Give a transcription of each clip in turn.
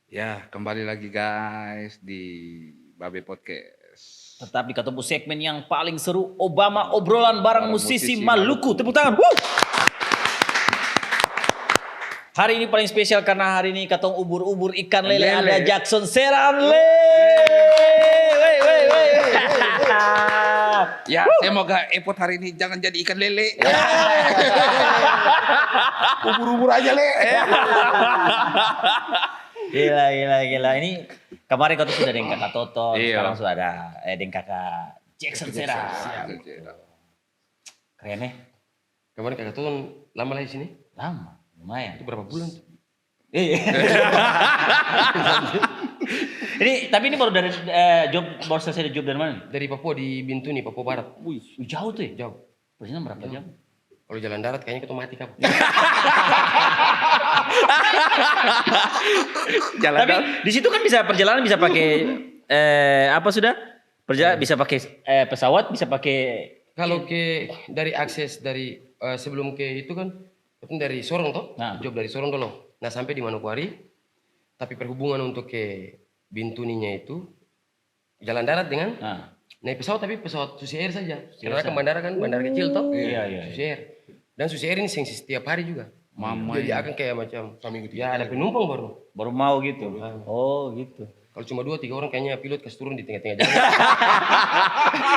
Ya, kembali lagi guys di Babe Podcast. Tetapi ketemu segmen yang paling seru, Obama obrolan bareng musisi musisi Maluku. Maluku. Tepuk tangan. Woo! Hari ini paling spesial karena hari ini katong ubur-ubur ikan lele, Lele. ada Jackson Seranle. Ya, semoga Epot hari ini jangan jadi ikan lele. Ubur-ubur aja, Le. Gila. Ini kemarin kau sudah dengan kakak Toto, Iya. sekarang sudah ada dengan kakak Jackson Serang. Keren ya? Kemarin kakak tuh lama lah di sini. Lama, lumayan. Itu berapa bulan tuh? Iya. Tapi ini baru dari baru selesai job dari mana? Dari Papua di Bintuni, Papua Barat. Wih, jauh tuh ya? Jauh. Perjalanan berapa jam? Kalau jalan darat kayaknya kita mati kapan. Jalan Tapi di situ kan bisa perjalanan bisa pakai apa sudah? Bisa pakai pesawat, bisa pakai Kalau dari akses dari sebelum ke itu kan dari Sorong toh, Nah. job dari Sorong dulu. Nah sampai di Manokwari, tapi perhubungan untuk ke Bintuninya itu jalan darat dengan naik pesawat tapi pesawat Susi Air saja. Karena kan bandara kecil toh. Iya. Susi Air. Dan Susi Air ini setiap hari juga. Mama Jadi akan kayak macam Seminggu ya ada penumpang baru. baru mau gitu. Oh, gitu. Kalau cuma 2-3 orang kayaknya pilot kasih turun di tengah-tengah jalan.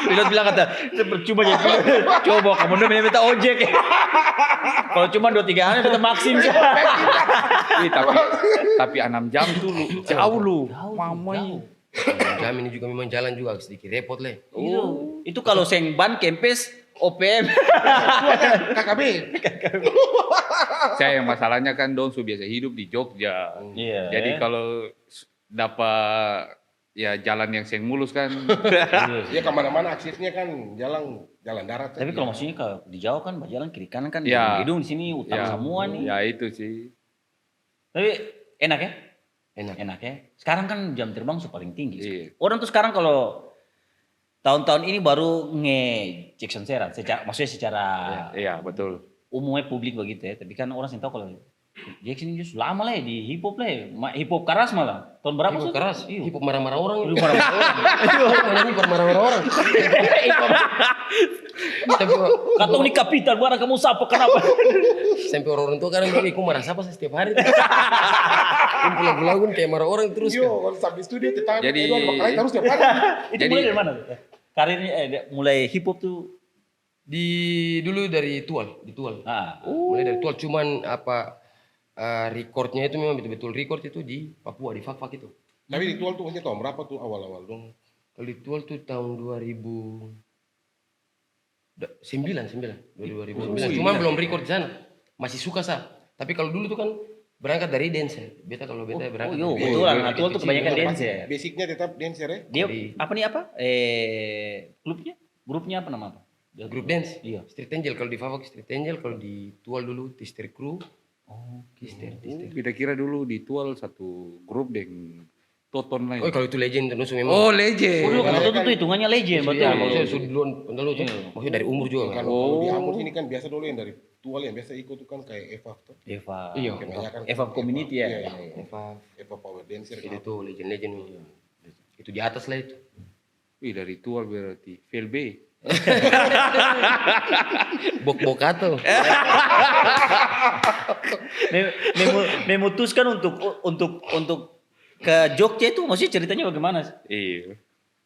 Pilot bilang kata, percuma jadi pilot. Coba kamu udah minta ojek. Kalau cuma 2-3 hari minta maksim. Ih, tapi 6 jam tuh jauh lu. Mama. Jam ini juga memang jalan juga sedikit repot le. Itu kalau seng ban kempes OPM. KKB. Saya masalahnya kan Don su biasa hidup di Jogja. Iya. Jadi kalau dapat ya jalan yang seng mulus kan. Ya kemana-mana aksesnya kan jalan darat. Tapi kalau maksudnya kalau di Jawa kan berjalan kiri kanan kan Ya. hidung di sini utang Ya, semua nih. Ya itu sih. Tapi enak ya? Enak. Enak ya. Sekarang kan jam terbang paling tinggi. Iya. Orang tuh sekarang kalau tahun-tahun ini baru Jackson Serang, maksudnya secara Iya, betul. umumnya publik begitu ya. Tapi kan orang sih tahu kalau Jackson ini justru lama lah ya di hip hop lah ya. Hip hop keras malah. Tahun berapa Hip hop sih? keras, Iya. hip hop marah-marah orang. Lu marah-marah. Ini marah-marah orang. Tapi Katong nih kapitan, barang kamu siapa kenapa? sampai orang tua kadang bilang, "Kok marah siapa sih setiap hari?" Ini pulang-pulang kan kayak marah orang terus kan. Yo, kalau sampai studio tetangga Jadi- Edward bakal terus tiap hari. Itu Jadi- mulai dari mana? Karirnya mulai hip hop tuh. Dulu dari Tual. Ah. Mulai dari Tual cuman recordnya itu memang betul-betul record itu di Papua di Fak-Fak itu. Tapi di Tual tuh hanya tahun berapa tuh awal-awal dong? Kalau di Tual tuh tahun 2009. Cuma belum record di sana. Masih suka sah. Tapi kalau dulu tuh kan berangkat dari dancer. Beta kalau beta berangkat. Yo, dari betul lah. dancer. Natul tuh kebanyakan dancer. Basicnya tetap dancer ya. Dia Dari- apa? Klubnya? Grupnya apa nama apa? Grup dance. Iya. Street Angel kalau di Fak-Fak Street Angel, kalau di Tual dulu Tister Crew. Oh. Tister. Beda kira dulu di Tual satu grup deng Toton lain. Oh kalau itu legend terus memang. Oh, legend. Dulu kan itu tuh hitungannya legend betul. Iya, maksudnya sudah dulu tuh. Maksudnya dari umur juga kan. Kalau di Ambon sini kan biasa dulu yang dari Tual yang biasa ikut tuh kan kayak Eva tuh. Eva. Iya. Kebanyakan Eva community ya. Iya, Eva. Eva Power Dancer. Itu tuh legend-legend. Itu di atas lah itu. Wih, dari Tual berarti VLB. Bok-bokato. Memutuskan untuk ke Jogja itu maksudnya ceritanya bagaimana? Iya.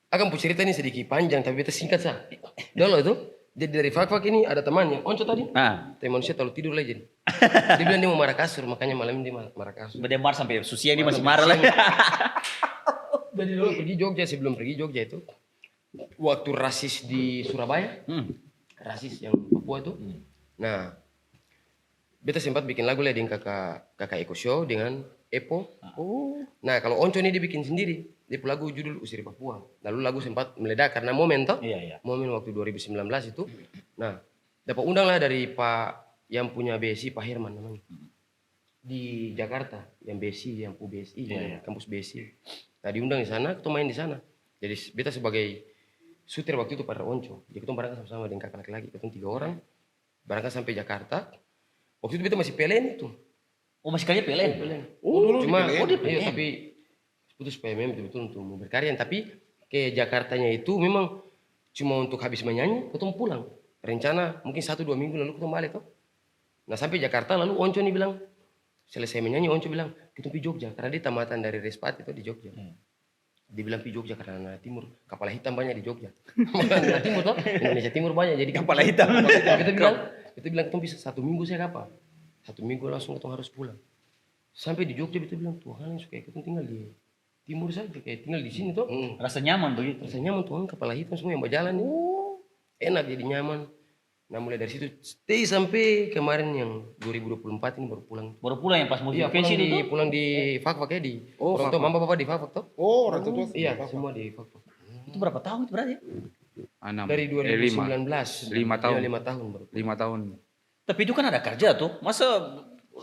Akan pu cerita ini sedikit panjang tapi beta singkat sah. Dulu itu, jadi dari Fak-Fak ini ada temannya, Onco tadi. Nah, Tapi manusia terlalu tidur legend. Dia bilang dia mau marah kasur, makanya malam ini dia marah kasur. berdemar sampai Susia ini masih marah lah. Jadi dulu pergi Jogja, sebelum pergi Jogja itu, waktu rasis di Surabaya, rasis yang Papua itu. Nah, beta sempat bikin lagu lah dengan kakak Eko Show dengan Epo. Nah, kalau Onco ini dia bikin sendiri. Dia punya lagu judul Usir Papua. Lalu lagu sempat meledak karena momen toh. Iya. Momen waktu 2019 itu. Nah, dapat undang lah dari Pak yang punya BSI, Pak Herman namanya. Di Jakarta, yang BSI, yang pu BSI, yang kampus BSI. Nah, diundang di sana, kita main di sana. Jadi beta sebagai shooter waktu itu pada Onco. Jadi kita berangkat sama-sama dengan kakak laki-laki. Kita 3 orang berangkat sampai Jakarta. Waktu itu beta masih PLN itu. Oh masih kalian PLN? PLN. Oh, dulu Cuma, di PLN. iya, tapi Itu supaya memang betul-betul untuk mau berkarya. Tapi ke Jakartanya itu memang cuma untuk habis menyanyi, ketemu pulang. Rencana mungkin 1-2 minggu lalu ketemu balik toh. Nah sampai Jakarta lalu Onco nih bilang, selesai menyanyi Onco bilang, kita pergi Jogja. Karena dia tamatan dari Respati itu di Jogja. Dia bilang pergi Jogja karena anak timur. Kapal hitam banyak di Jogja. Anak timur toh, Indonesia Timur banyak. Jadi Kepala hitam. kita bilang ketemu bisa 1 minggu saya kapal. 1 minggu langsung ketemu harus pulang. Sampai di Jogja kita bilang, Tuhan yang suka ketemu tinggal di timur saja. Kayak tinggal di sini toh. Rasa nyaman begitu. Rasanya nyaman Tuhan, kepala hitam semua yang berjalan nih. Enak jadi nyaman. Nah mulai dari situ stay sampai kemarin yang 2024 ini baru pulang. Baru pulang yang pas mau Iya vacation itu. pulang di Fakfak ya di. Oh, orang tua mama papa di Fakfak toh. Oh, orang tua. Iya semua di Fakfak. Itu berapa tahun itu berarti? 6. Dari 2019. 5 tahun. Iya, 5 tahun baru. 5 tahun. Tapi itu kan ada kerja tuh. Masa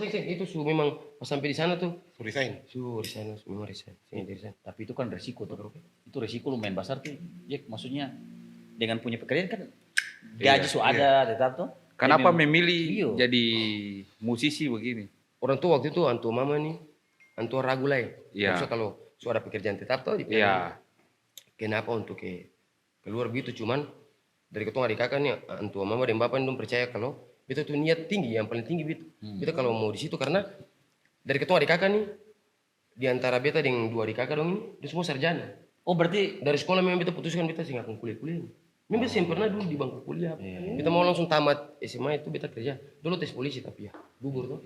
Itu memang pas sampai di sana tuh. Resign. Resign, memang resign. Resign. tapi itu kan resiko tuh. Itu resiko lumayan besar tuh. Jack, maksudnya dengan punya pekerjaan kan gaji ada tetap tuh. Kenapa Jadi memilih Iya. jadi musisi begini? Orang tua waktu itu antua mama nih, antua ragu lah ya. Iya. Maksudnya kalau ada pekerjaan tetap tuh di Iya. kenapa untuk keluar begitu cuman dari ketemu adik kakak nih antua mama dan bapak dong percaya kalau itu tuh niat tinggi yang paling tinggi gitu. Kita kalau mau di situ karena dari ketemu adik kakak nih di antara beta dengan 2 adik kakak dong ini dia semua sarjana. Oh berarti Dari sekolah memang beta putuskan beta sih ngaku kuliah. Memang beta yang pernah dulu di bangku kuliah. Beta mau langsung tamat SMA itu beta kerja. Dulu tes polisi tapi ya gugur tuh.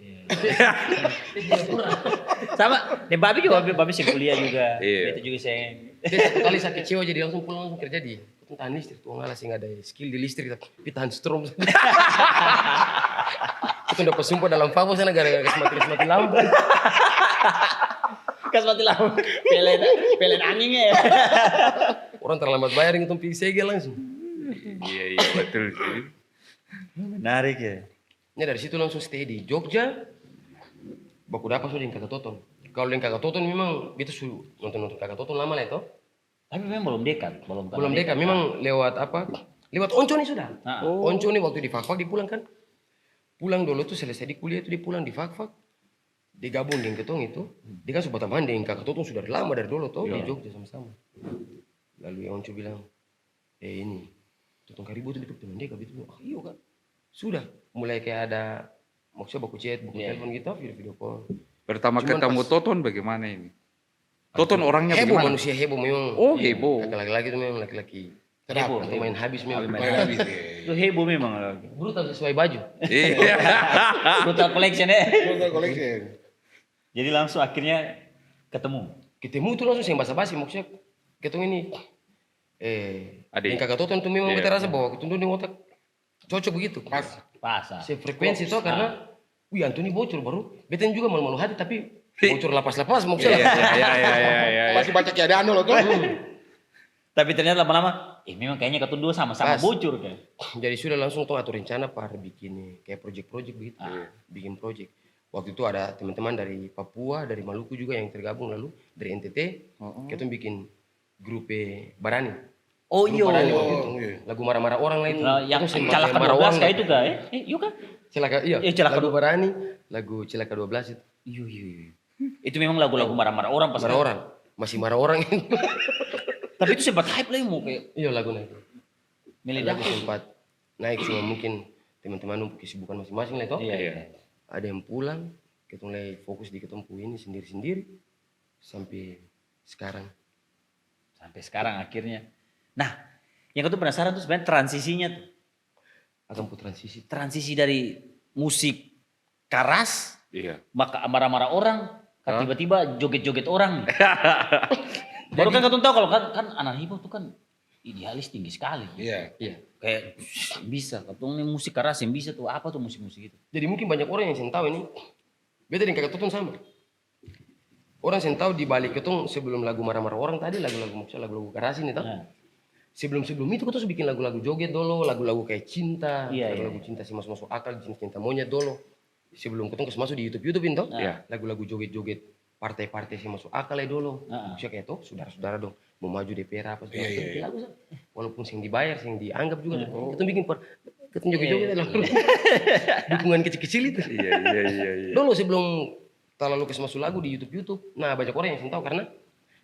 sama. Dan Babi juga Babi sih kuliah juga. Iya. Itu juga saya. Dia 1 kali sakit kecewa jadi langsung pulang langsung kerja di tahan listrik tuh ngalah sih nggak ada skill di listrik tapi tahan strom. Itu udah pesumpah dalam favo sana gara-gara mati lampu. Kas mati lampu. Pelet anginnya ya. Orang terlambat bayar itu pergi segel langsung. Iya betul sih. Menarik ya. Ini dari situ langsung stay di Jogja. Baku dapat sudah dengan Kakak Toton. Kalau dengan Kakak Toton memang kita sudah nonton Kakak Toton lama lah itu. Tapi memang belum dekat, Belum dekat, memang lewat apa? Lewat Onco nih sudah. Onco nih waktu di Fakfak dipulang kan. Pulang dulu tuh selesai di kuliah itu dia pulang di Fakfak. Digabung dengan ketong itu. Dia kan sudah teman dengan Kakak Toton sudah lama dari dulu tuh di Jogja sama-sama. Lalu Onco bilang, ini Toton Karibo tuh betul teman dia gitu. Iya kan. Sudah mulai kayak ada maksudnya baku chat, baku telepon gitu, video call. Pertama Cuman ketemu pas- Toton bagaimana ini? Toton orangnya Heboh bagaimana? manusia heboh memang. Oh heboh. Laki-laki itu memang laki-laki. Heboh. Atau main habis memang. Main habis ya. Itu heboh memang. Brutal sesuai baju. Iya. Brutal collection ya. Total collection. Jadi langsung akhirnya ketemu. Ketemu itu langsung yang basa-basi maksudnya ketemu ini Adik. yang Kakak Toton tuh memang Iya. kita rasa bahwa ketemu di otak cocok begitu. Pas. Pasar. Sefrekuensi tuh karena wih Antoni bocor baru. Beten juga malu-malu hati tapi bocor lapas-lapas maksudnya. Iya. Masih baca keadaan dulu tuh. Tapi ternyata lama-lama, memang kayaknya ketemu dua sama-sama Pas. bocor kan. Jadi sudah langsung tuh atur rencana par bikin kayak project-project begitu. Bikin project. Waktu itu ada teman-teman dari Papua, dari Maluku juga yang tergabung lalu dari NTT. Kita bikin grup Barani. Oh Grup Barani iya. waktu itu. Lagu marah-marah orang lah itu. Nah, yang Itu sempat Celaka marah 12 orang kayak lah. itu kah? Iya kan? Celaka, iya. Celaka Lagu Barani, lagu Celaka 12 itu. Iya. Itu memang lagu-lagu marah-marah orang pas. Marah orang. Masih marah orang. Tapi itu sempat hype lah mau kayak Iya lagu naik. meledak. Lagu sempat naik cuma mungkin teman-teman untuk kesibukan masing-masing lah itu. Iya. Ada yang pulang, kita mulai fokus di ketempu ini sendiri-sendiri sampai sekarang. Sampai sekarang akhirnya. Nah, yang aku tuh penasaran tuh sebenarnya transisinya tuh. Akan pun transisi. Transisi dari musik keras, Iya. maka marah-marah orang, kan tiba-tiba joget-joget orang. Baru kan ketemu tahu kalau kan anak hip hop tuh kan idealis tinggi sekali. Iya. Iya. Kayak bisa, ketemu nih musik keras yang bisa tuh apa tuh musik-musik itu. Jadi mungkin banyak orang yang tahu ini. Beda dengan Kakak Tutun sama. Orang yang tahu di balik ketong sebelum lagu marah-marah orang tadi lagu-lagu maksudnya lagu-lagu keras ini tau. Nah. Sebelum itu kita sudah bikin lagu-lagu joget dulu, lagu-lagu kayak cinta, Iya, lagu-lagu cinta sih masuk-masuk akal, cinta monyet dulu. Sebelum ketong masuk di YouTube itu, Iya. lagu-lagu joget-joget partai-partai sih masuk akal ya dulu. Maksudnya kayak tuh saudara-saudara dong mau maju DPR apa segala macam. Kayak lagu, walaupun sing dibayar, sing dianggap juga. Kita bikin ketong joget-joget lagu. Dukungan kecil-kecil itu. Iya. Dulu sebelum terlalu masuk lagu di YouTube. Nah banyak orang yang tahu karena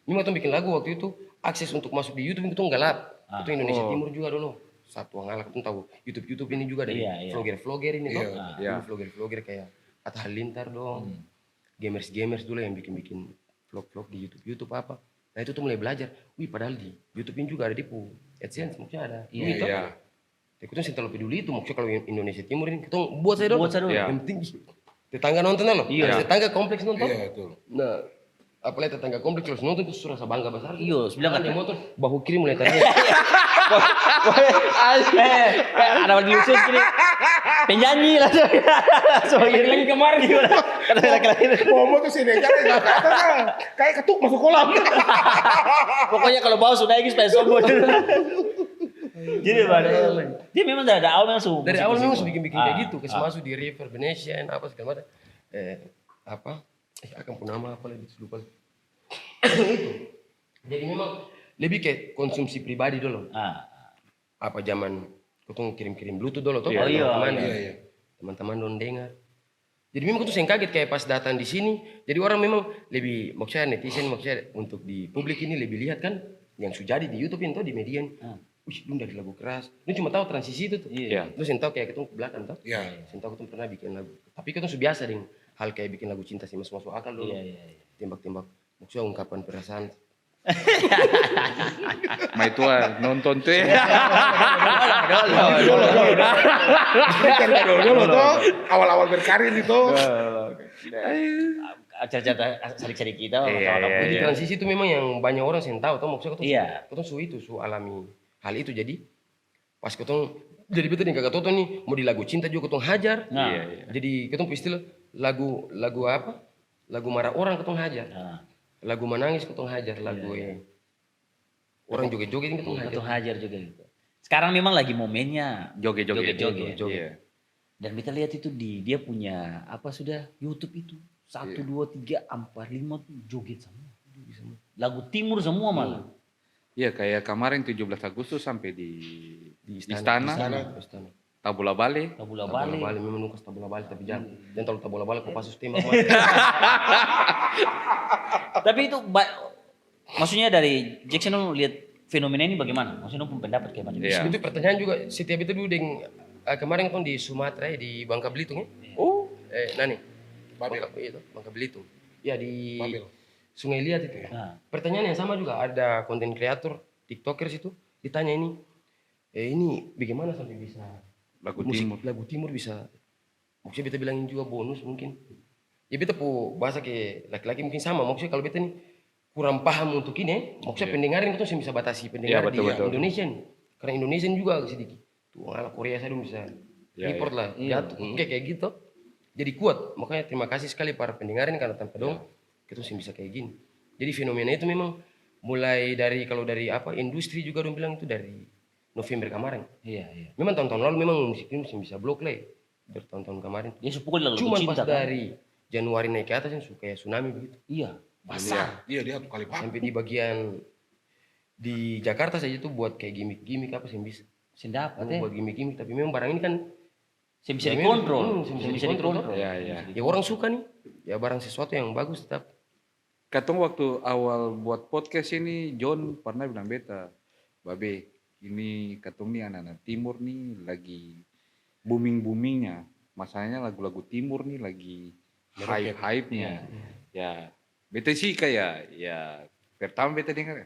Memang tuh bikin lagu waktu itu akses untuk masuk di YouTube itu gelap. Itu Indonesia Oh. Timur juga dulu. Satu ngalak tuh tahu YouTube ini juga dari Iya, iya. vlogger ini tuh. Iya. Vlogger kayak Atta Halilintar dong. Gamers dulu yang bikin vlog di YouTube apa. Nah itu tuh mulai belajar. Wih padahal di YouTube ini juga ada Dipu AdSense maksudnya ada. Iya, Duit, toh. iya. Kita tuh terlalu peduli itu maksudnya kalau Indonesia Timur ini kita buat saya dulu. Buat saya dulu. Iya. Yang penting tetangga nonton loh. Iya. Tetangga kompleks nonton. Iya, betul. Nah, apalagi tetangga kompleks terus nonton itu sudah bangga besar. Iya, sebilang Kan kata. di motor bahu kiri mulai tanya. Ada lagi khusus gini. Penyanyi lah. Soalnya lagi kemarin gimana? Kata laki-laki. Momo tuh sini aja nggak ke atas ah. Kayak ketuk masuk kolam. Pokoknya kalau bawa sudah ini supaya sombong. Jadi dia memang dari awal langsung. Dari awal memang sudah bikin kayak gitu, Ah. kasih masuk di River Venetian apa segala macam. Apa? Akan pun nama apa lagi lupa. Itu. Jadi memang lebih kayak konsumsi pribadi dulu. Ah. Apa zaman ketemu kirim-kirim Bluetooth dulu tuh. Oh, iya, teman-teman. iya, iya. Teman-teman don dengar. Jadi memang tuh saya kaget kayak pas datang di sini. Jadi orang memang lebih maksudnya netizen maksudnya untuk di publik ini lebih lihat kan yang sudah jadi di YouTube itu di media. Wih, lu dari lagu keras. Lu cuma tahu transisi itu tuh. Iya. Lu sen tahu kayak ketemu ke belakang tuh. Iya. Sen tahu ketemu pernah bikin lagu. Tapi ketemu sudah biasa ding. Hal kayak bikin lagu cinta sih masuk akal dulu. Iya. Tembak-tembak. Maksudnya ungkapan perasaan. Ma itu nonton tuh. Dulu tuh awal-awal berkarir itu. Cerita sering kita. Iya, kawan-kawan. Jadi transisi itu memang yang banyak orang sen tahu. Tahu maksudnya ketemu. Iya. Ketemu su alami hal itu jadi pas ketemu jadi betul nih kakak Toto nih mau di lagu cinta juga ketemu hajar. Nah. Iya. Jadi ketemu istilah lagu apa? Lagu marah orang ketemu hajar. Nah. Lagu menangis ketemu hajar. Lagu orang joget-joget ini ketemu hajar. Betul hajar juga gitu. Sekarang memang lagi momennya Joget-joget. Joget-joget. Iya. Dan kita lihat itu dia punya apa sudah YouTube itu 1, 2, 3, 4, 5 tuh joget semua. Lagu timur semua malah. Iya, kayak kemarin 17 Agustus sampai di istana. Istana. Tabula Bale. Tabula Tabula Bale. Bale memang nukas tabula bale tapi jangan. Dan kalau tabula bale kau pasus tembak mati. Tapi itu maksudnya dari Jackson lu lihat fenomena ini bagaimana? Maksudnya lu pendapat kayak macam Iya. Itu pertanyaan juga setiap itu dulu kemarin kan di Sumatera di Bangka Belitung ya. Oh, Nani. Babel. Bangka Belitung. Ya di Babel. Sungai Liat itu. Nah. Pertanyaan yang sama juga ada konten kreator TikTokers itu ditanya ini bagaimana sampai bisa lagu musik timur. lagu timur bisa maksudnya beta bilangin juga bonus mungkin ya beta pu bahasa ke laki-laki mungkin sama maksudnya kalau beta nih kurang paham untuk ini maksudnya pendengaran itu saya bisa batasi pendengar Iya, betul, di betul. Indonesia nih karena Indonesia juga sedikit tuh ala Korea saya belum bisa Iya, report lah jatuh kayak gitu jadi kuat makanya terima kasih sekali para pendengar ini karena tanpa dong kita sih bisa kayak gini jadi fenomena itu memang mulai dari kalau dari apa industri juga dong bilang itu dari November kemarin. Iya. Memang tahun-tahun lalu memang musik ini masih bisa blok lah ya. Bertahun-tahun kemarin. Dia sepukul lagu Cuman cinta pas kan? dari Januari naik ke atas yang kayak tsunami begitu. Iya. Basah. Iya, dia 1 kali pak. Sampai di bagian di Jakarta saja tuh buat kayak gimmick-gimmick apa sih yang bisa. Sendapat ya. Buat gimmick-gimmick tapi memang barang ini kan Saya bisa Ya, memang, dikontrol. bisa Saya bisa dikontrol. dikontrol. Iya, iya. ya orang suka nih. Ya barang sesuatu yang bagus tetap. Katong waktu awal buat podcast ini, John pernah bilang beta, Babe, ini katong nih anak-anak timur nih lagi booming-boomingnya. Masalahnya lagu-lagu timur nih lagi hype-hype-nya. Ya, beta sih kayak, ya pertama beta dengar,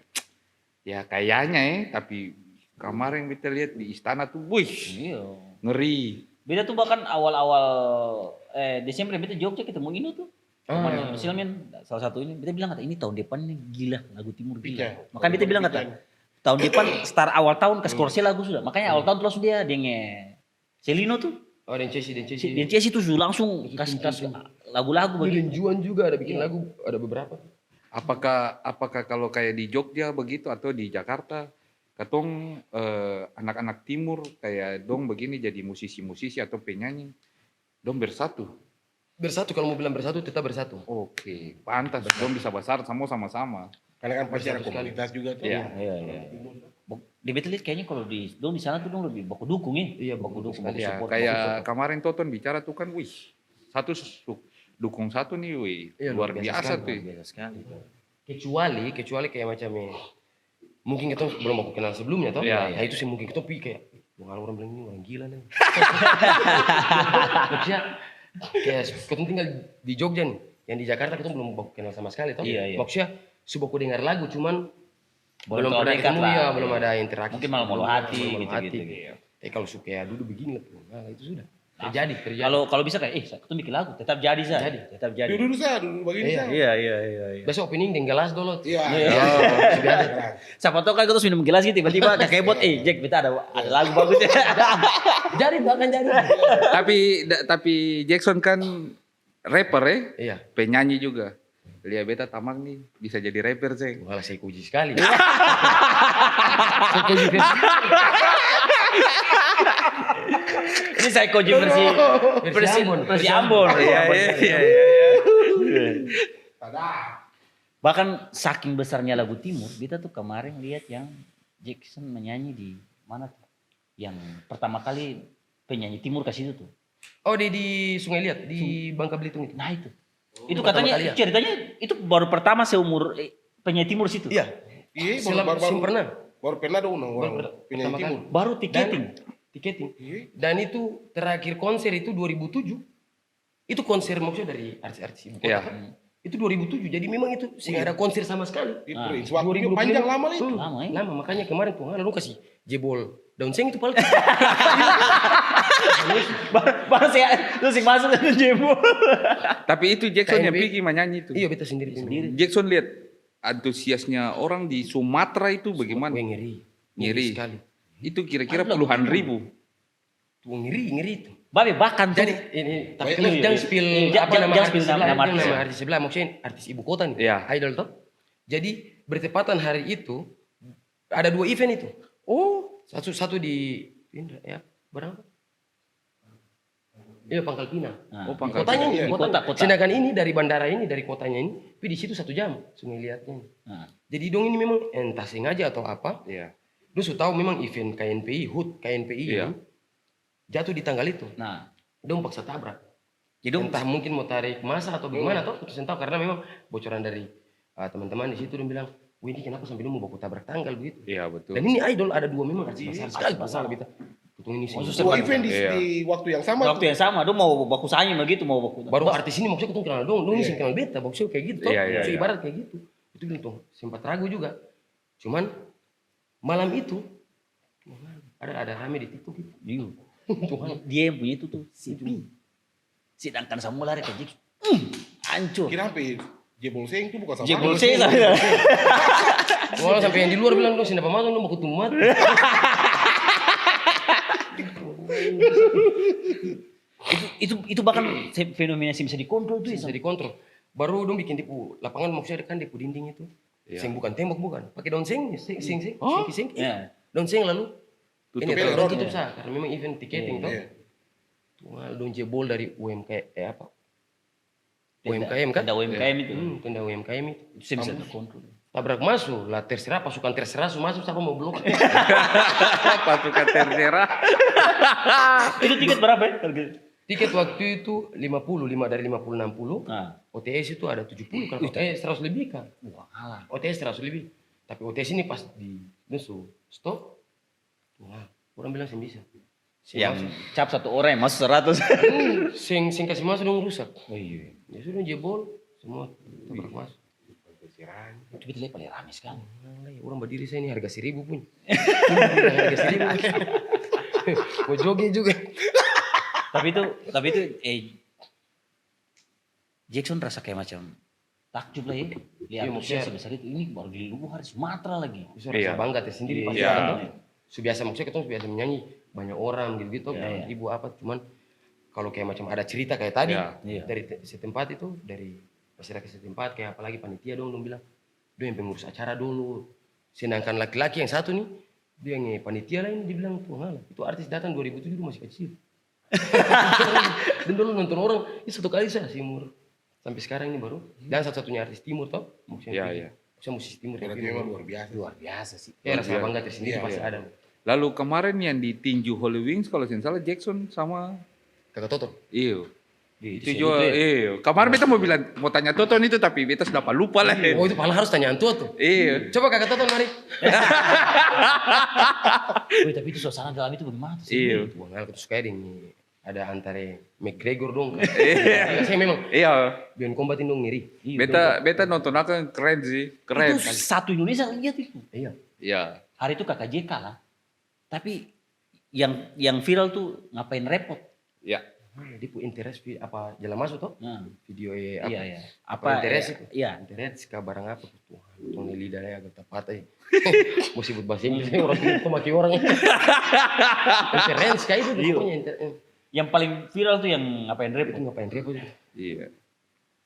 ya kayaknya tapi kemarin beta lihat di istana tuh, wih, Iya. ngeri. Beda tuh bahkan awal-awal Desember beta Jogja ketemu Inu tuh. Kemarin Silmian salah satu ini beta bilang kata ini tahun depan nih gila lagu timur gila. Makanya beta bilang kata tahun depan start awal tahun ke Scorsese lagu sudah. Makanya awal tahun tuh langsung dia Selino tuh. Oh dan Chelsea. Dan Chelsea tuh langsung kasih lagu-lagu begitu. Dan Juan juga ada bikin lagu ada beberapa. Apakah kalau kayak di Jogja begitu atau di Jakarta, katong anak-anak timur kayak dong begini jadi musisi-musisi atau penyanyi, dong bersatu. Bersatu kalau mau bilang bersatu tetap bersatu. Oke, pantas dong bisa besar sama-sama. Karena kan pasti ada komunitas juga tuh. Iya. Iya. Di beta lihat kayaknya kalau di sana tuh dong lebih baku dukung ya. Iya, baku dukung, baku Ya, support. kayak kemarin Toton bicara tuh kan, wih, dukung satu nih, wih, Iya, luar biasa tuh. Biasa sekali. kecuali kayak macam mungkin kita belum aku kenal sebelumnya toh. Iya, Nah itu sih mungkin kita pikir kayak wah orang bilang ini orang gila nih. Maksudnya kayak kita tinggal di Jogja nih, yang di Jakarta kita belum baku kenal sama sekali toh. Iya, iya. Maksudnya sudah aku dengar lagu cuman belum terlalu pernah dekat ketemu lah. ya, belum ada interaksi. Mungkin malu-malu hati, Malu-malu gitu-gitu, hati. gitu. Kalau suka duduk begini lah, nah, itu sudah terjadi. Kalau bisa kayak kita bikin lagu tetap jadi saja. Tetap jadi. Duduk begini Iya. saya. Iya. Besok opening dengan gelas dulu. Iya. Siapa tahu kan kita minum gelas gitu tiba-tiba kakek bot, Jack kita ada lagu bagus ya. Jadi itu akan jadi. Tapi Jackson kan rapper ya, Iya. penyanyi juga. Lia beta tamak nih bisa jadi rapper sih. Malah saya uji sekali. Ini saya koji versi Ambon. Iya. Bahkan saking besarnya lagu Timur, kita tuh kemarin lihat yang Jackson menyanyi di mana tuh? Yang pertama kali penyanyi Timur ke situ tuh. Oh di Sungai Liat di Bangka Belitung itu. Nah itu. Itu pertama katanya kali ya? ceritanya itu baru pertama seumur penyanyi Timur situ. Iya. Iya, Belum pernah. baru pernah dong orang penyanyi Pertama timur. kali. Baru tiketing. Tiketing. Iya. Dan itu terakhir konser itu 2007. Itu konser maksudnya dari artis-artis ibu kota. Iya. Kan? Itu 2007. Jadi memang itu sehingga ada konser sama sekali. Itu Ah. waktu itu panjang lama lah itu. Lama ya. Lama makanya kemarin tuh lalu kasih jebol daun seng itu paling. Baru saya terus yang masuk ke jebol. Tapi itu Jackson yang KNP. pergi menyanyi itu. Iya beta sendiri. Jackson lihat antusiasnya orang di Sumatera itu bagaimana? Wah, ngeri. Ngeri. sekali. Itu kira-kira puluhan ribu. Tuh ngeri itu. Babe bahkan tuh Jadi ini tapi Baik, kita iya, jangan iya. spill Iya, apa jangan nama spill artis nama sebelah, artis. nama artis sebelah maksudnya artis ibu kota nih. Iya. Idol toh. Jadi bertepatan hari itu ada 2 event itu. Oh, Satu di Indra ya, berapa? Iya Pangkal Pinang. Nah, oh Pangkal Kotanya Pinang. ini, Di kotanya. kota. Sedangkan ini dari bandara ini, dari kotanya ini, tapi di situ 1 jam Sungai Liatnya. Nah, Jadi dong ini memang entah sengaja atau apa. Iya. Lu sudah tahu memang event KNPI, HUT KNPI Iya. ini jatuh di tanggal itu. nah. Dong paksa tabrak. Jadi Entah mungkin mau tarik masa atau bagaimana toh, terus tahu karena memang bocoran dari teman-teman di situ dia bilang, "Wih, ini kenapa sampai lu mau baku tabrak tanggal begitu?" Iya betul. Dan ini idol ada 2 memang artis besar sekali masalah kita. Untung ini sih. Dua event Iya. di waktu yang sama. waktu yang sama, dia mau baku saing begitu mau baku. Baru artis ini maksudnya kita kenal dong, ini sih kenal beta, maksudnya kayak gitu toh. Iya, iya, Maksudnya iya. ibarat kayak gitu. Itu bilang tuh sempat ragu juga. Cuman malam itu ada rame di TikTok itu. Iya. Tuhan. Dia yang punya itu tuh sepi. Sedangkan semua lari ke Jackson. Hancur. Kira apa ya? Jebol seng itu bukan sama. Jebol saya saya. Wah, sampai yang di luar bilang dong, sini apa masuk, lu mau ketemu mati. itu bahkan fenomena sih bisa dikontrol tuh ya. Bisa dikontrol. Baru dong bikin tipu lapangan maksudnya kan tipu dinding itu. Iya. Seng bukan tembok bukan. Pakai daun seng, seng. Oh? Seng. Ya. Daun seng lalu Tutup. ini Pelor. tutup sah karena memang event tiketing toh. Iya. Tuh dong jebol dari UMKM apa? Tenda- UMKM kan? tenda UMKM itu. Tenda UMKM itu. Itu saya bisa terkontrol. Tabrak masuk, lah terserah pasukan terserah masuk siapa mau blok. Pasukan terserah. Itu tiket berapa ya? Harga? Tiket waktu itu 50 dari 50 60. Nah. OTS itu ada 70 kan. OTS 100 lebih kan. Wah, alah. OTS 100 lebih. Tapi OTS ini pas di nusu stop. Wah, orang bilang sih bisa. Sing Yang cap satu orang yang masuk 100. sing kasih masuk dong rusak. Oh iya. Ya sudah jebol semua tabrak masuk. Itu kita lihat paling rame sekali. Orang berdiri saya ini harga 1.000 pun. Harga 1.000. Mau joget juga. Tapi itu Jackson rasa kayak macam takjub lah ya. Lihat Iya, maksudnya maksudnya- sebesar itu ini baru di luar Sumatera lagi. Bisa Iya. rasa bangga tersendiri pasti Iya. ada tuh. Biasa maksudnya kita biasa menyanyi banyak orang gitu-gitu Iya, iya. ibu apa cuman kalau kayak macam ada cerita kayak tadi Iya. Iya. dari setempat itu dari masyarakat setempat kayak apalagi panitia dong bilang dia yang pengurus acara dulu sedangkan laki-laki yang satu nih dia yang panitia lain dia bilang tuh ngalah itu artis datang 2007 itu masih kecil dan dulu nonton orang ini 1 kali saya umur sampai sekarang ini baru dan satu-satunya artis timur toh Iya, iya. maksudnya musisi timur Berarti yang memang luar biasa. Luar biasa sih. ya rasa bangga tersendiri Iya, pasti iya. ada Lalu kemarin yang di tinju Holy Wings kalau tidak salah Jackson sama kakak Toto iyo Itu juga, kemarin beta mau tanya Toton itu tapi beta sudah lupa lah. Oh itu paling harus tanya Antua tuh. Iya. Coba kakak Toton mari. Wih, tapi itu suasana dalam itu bagaimana sih? Iya. Wah ngal aku suka ini. Ada antara McGregor dong. Saya memang Iya. Beyond Combat ini dong ngiri. Beta nonton akan keren sih, keren. Itu satu Indonesia lihat itu. Iya. Iya. Hari itu kakak JK lah. Tapi yang viral tuh ngapain repot? Iya. Dia pu interest apa jalan masuk tuh? Nah, Video apa? iya iya. Apa interest itu? Iya. Internet suka barang apa? Tuhan, tuh lidahnya agak tepat Mau sebut bahasa Inggris orang itu maki orang. Internet kayak itu pokoknya internet. Yang paling viral tuh yang ngapain Itu repot? ngapain repot itu? Iya.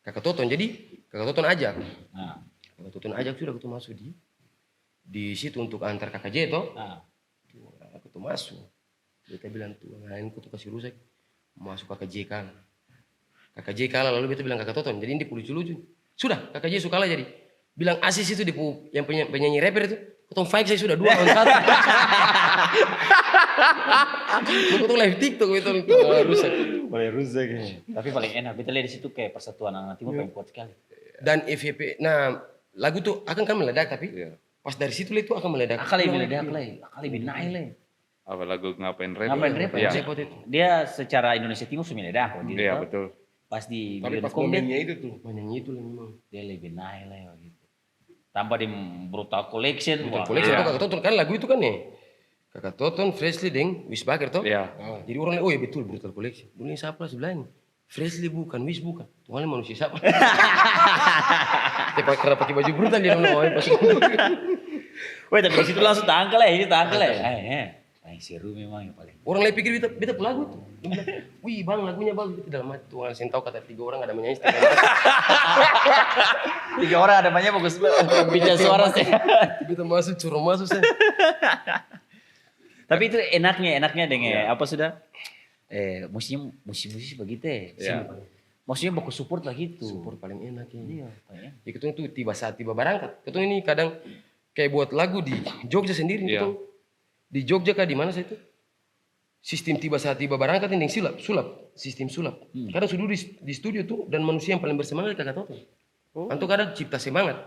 Kakak Toton jadi kakak Toton ajak. Nah, Kakak Toton ajak sudah aku tuh masuk di situ untuk antar kakak J toh. nah. Aku tuh masuk. Beta bilang tuh ngain aku tuh kasih rusak. Masuk kakak J kalah. Kakak J kalah lalu beta bilang kakak Toton. Jadi dia lucu-lucu. Sudah kakak J suka kalah jadi. Bilang Asis itu yang penyanyi rapper itu. Ketemu fight saya sudah 2 lawan 1. Aku tuh live TikTok itu rusak. Boleh rusak ya. Tapi paling enak. Kita lihat di situ kayak persatuan anak timur paling kuat sekali. Dan FVP, nah lagu tuh akan kan meledak tapi Iya. pas dari situ itu akan meledak. Akal lebih meledak lah. Akal lebih naik lah. Apa lagu ngapain rap? Ngapain rap? Iya. Jackpot itu. Dia secara Indonesia Timur sudah meledak. Kok, gitu. Iya betul. Pas di Tapi Beyond pas Combat, momennya itu tuh. Menyanyi itu lah memang. dia lebih naik lah gitu. Tambah di Brutal Collection. Brutal wah, Collection iya. itu kakak Toton kan lagu itu kan nih. Kakak Toton, Freshly deng, Wish Baker toh. Iya. Jadi orang lihat, oh ya betul Brutal Collection. Dulu ini siapa sebelah ini? Freshly bukan, Wish bukan. Tuhan manusia siapa? Tapi karena pakai baju brutal dia ngomong pas. Weh tapi di situ langsung tangkel lah, ini tangkel lah. Paling seru memang yang paling. Orang lain pikir beta lagu tuh. Dia bilang, wih bang lagunya bagus. Beta dalam hati Tuhan saya tahu kata 3 orang ada menyanyi. 3 orang ada banyak bagus bicara suara sih. Beta masuk, curang masuk saya. Tapi itu enaknya dengan apa sudah? Musisi begitu Iya. Maksudnya baku support lah gitu. Support paling enak ya. Iya, paling enak. Ya ketemu tuh tiba berangkat. Ketemu ini kadang kayak buat lagu di Jogja sendiri Iya. ketemu. Di Jogja kah di mana saya itu? Sistem tiba berangkat ini sulap, sistem sulap. Kadang sudah di studio tuh dan manusia yang paling bersemangat kakak Toto. Anto kadang cipta semangat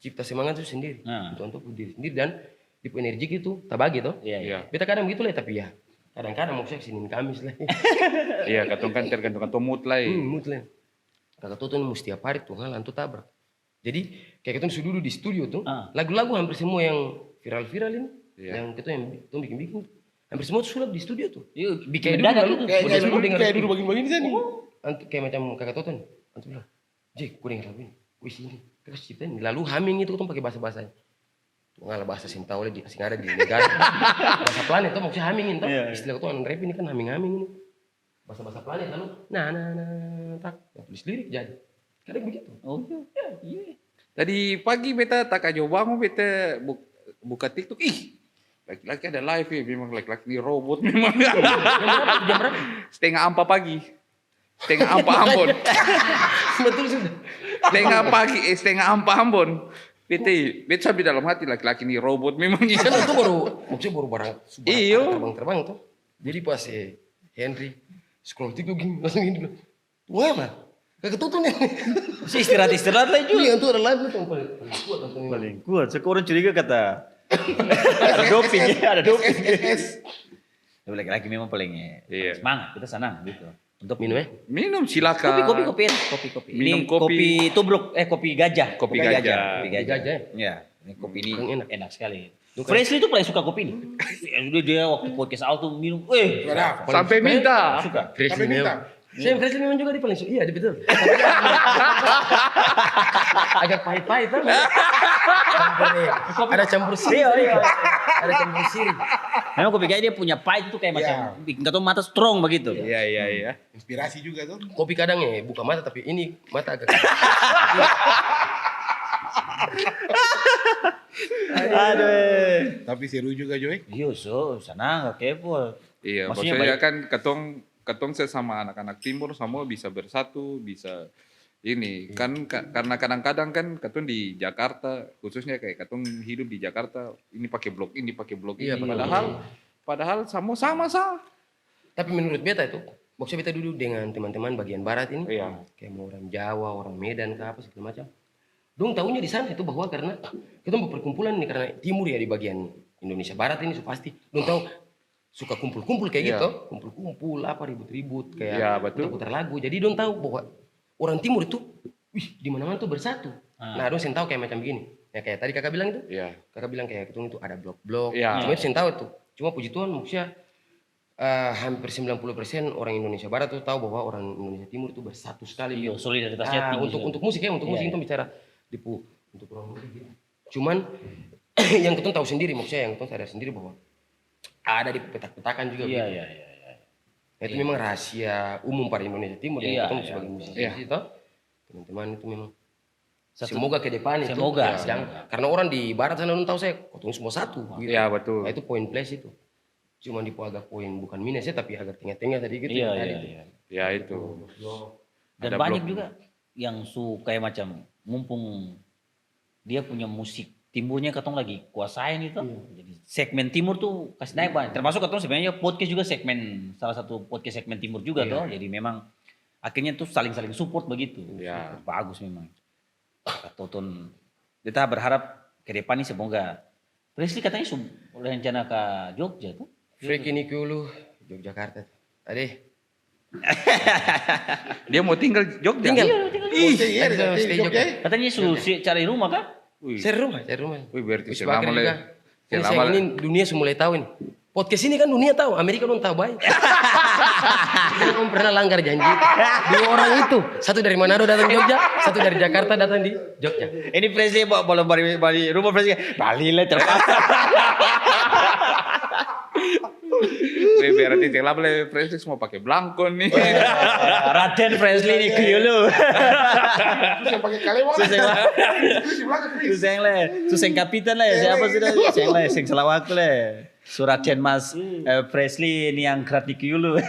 itu sendiri. Nah. Untuk diri sendiri dan di energi itu tabagi toh. Iya, iya. Iya. Beta kadang begitu lah tapi ya kadang-kadang maksudnya Senin Kamis lah. Iya, katong kan tergantung katong mood lah. Mood lah. Kakak Toto ini mesti tiap hari tuh hal anto tabrak. Jadi kayak kita sudah duduk di studio tuh, lagu-lagu hampir semua yang viral ini, yang kita yang bikin, hampir semua tuh sulap di studio tuh. Yuk, Kayak bikin dulu, dadak lalu, itu. kayak Dulu begini-begini sih nih. kayak macam kakak Toto nih, antu bilang, Jek, gue denger lagu ini, wih sini, terus ciptain, lalu humming itu tuh pakai bahasa-bahasanya. Nggak bahasa sing tahu di asing ada di negara. Bahasa planet tuh maksudnya hummingin tuh. Istilah tuh rap ini kan humming ini. Bahasa planet lalu tak tulis lirik jadi. Kadang begitu. Oh iya. Tadi pagi beta tak aja bangun beta buka TikTok. Ih, laki-laki ada live ya. Memang laki-laki ini robot memang. Jam berapa? 3:30 pagi. 3:30 Ambon. Betul sudah. 3:30 Ambon. Beta sampai dalam hati laki-laki ini robot memang. Kan itu maksudnya baru barang Iyo. terbang tuh. Jadi pas Henry scroll TikTok gini langsung gini bilang, wah mah, kagak tutup nih. Si istirahat lah juga. Iya itu ada live tuh paling kuat langsung ini. Paling kuat. Sekarang curiga kata ada doping ya, ada doping. Tapi laki-laki memang paling Iya. semangat. Kita senang gitu. Untuk Minum ya? Minum silakan. kopi. Minum Ini kopi. tubruk, kopi gajah. Kopi gajah. Kopi Gajah ya? gajah. Iya, ini kopi ini Yang enak. enak sekali. Freshly tuh paling suka kopi ini. Dia waktu podcast awal tuh minum, Sampai minta. suka. Freshly memang. Saya Freshly memang juga di paling suka. Iya, dia betul. Agak pahit-pahit kan? Ada campur siri. Iya. Ada campur siri. Memang kopi gajah dia punya pahit itu kayak macam bikin kata mata strong begitu. Iya. Inspirasi juga tuh. Kopi kadang buka mata tapi ini mata agak Aduh. Tapi seru juga Joy. Iya, senang, kepo. Iya, Maksudnya maksudnya kan ketong sesama anak-anak timur semua bisa bersatu, bisa ini kan karena kadang-kadang kan ketong di Jakarta khususnya kayak ketong hidup di Jakarta ini pakai blok ini Iya, padahal semua sama. Tapi menurut beta itu maksudnya kita duduk dengan teman-teman bagian barat ini, Iya. kayak mau orang Jawa, orang Medan, ke apa segala macam. Dong tahunya di sana itu bahwa karena kita mau perkumpulan ini karena timur ya di bagian Indonesia Barat ini pasti. Dong tahu suka kumpul-kumpul kayak Iya. gitu, kumpul-kumpul apa ribut-ribut kayak Iya, betul. putar lagu. Jadi dong tahu bahwa orang timur itu, wih di mana-mana tuh bersatu. Nah dong sen tahu kayak macam begini. Ya kayak tadi kakak bilang itu, Iya. kakak bilang kayak itu ada blok-blok. Iya. Cuma itu sen tahu tuh. Cuma puji Tuhan maksudnya hampir 90% orang Indonesia Barat tuh tahu bahwa orang Indonesia Timur itu bersatu sekali. Iya, solidaritasnya tinggi juga. Untuk musik ya, untuk musik Iya, kita bicara untuk orang musik gitu. Cuman yang kita tahu sendiri, maksudnya yang kita sadar sendiri bahwa ada di petak-petakan juga. Iya, gitu. iya, iya. iya. Nah, itu memang rahasia umum pada Indonesia Timur Iya, yang kita iya. sebagai musisi Iya. itu teman-teman itu memang Satu- semoga ke depan itu Semoga. ya, karena orang di barat sana belum tahu saya kotong semua satu gitu. Iya, betul. Nah, itu poin plus itu. Cuma di agak poin bukan minus ya tapi agak tengah-tengah tadi gitu. Iya, yang tadi iya, tuh. iya. Ya itu. Dan Ada banyak blok. juga yang kayak macam mumpung dia punya musik timurnya katong lagi kuasain itu. Jadi segmen timur tuh kasih naik banyak. Termasuk katong sebenarnya podcast juga segmen salah satu podcast segmen timur juga Iya. toh. Jadi memang akhirnya tuh saling-saling support begitu. Iya. Support bagus memang. Tonton kita berharap ke depan nih semoga Presley katanya rencana ke Jogja tuh. Freak ini dulu Yogyakarta. Tadi Dia mau tinggal Jogja. tinggal. Ih, iya, Tadi saya di stay Jogja. Jogja. Katanya cari rumah kan? Wih, Saya rumah. wih berarti Wis selama bakar le. juga. Ini Selama saya ini dunia semua mulai tahu ini. Podcast ini kan dunia tahu, Amerika belum tahu baik. Belum pernah langgar janji. Dua orang itu, satu dari Manado datang Jogja, satu dari Jakarta datang di Jogja. Ini Presley boleh balik rumah Presley. Balik lah terpaksa. Wih, berarti selama le Presley mau pakai belangkon nih. Raden Presley nih kuyulu. Terus yang pakai kalewang. Suseng lah. Terus di belakang, Chris. Suseng le. Suseng kapitan le. Siapa sih dah? Suseng le. Sing salah waktu le. Suraden Mas Presley ini yang kerat di kuyulu.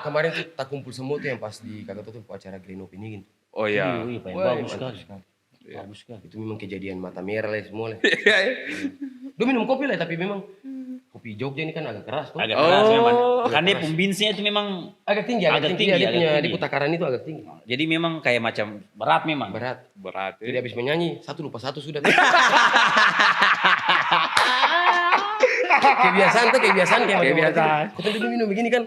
Kemarin tuh tak kumpul semua tuh yang pas di kakak tuh acara Green Open ini gitu. Oh iya. Wih, Wah, bagus mantap sekali. Bagus sekali. Itu memang kejadian mata merah lah semua lah. Dia minum kopi lah tapi memang kopi Jogja ini kan agak keras tuh. Agak keras Oh. memang. Kan dia pembinsnya itu memang Agak tinggi, Agak tinggi, Dia agak punya tinggi. di takaran itu agak tinggi. jadi memang kayak macam berat memang. Berat. Berat. Jadi habis menyanyi satu lupa satu sudah. Kebiasaan tuh kebiasaan kayak Kebiasaan. Kau dulu minum begini kan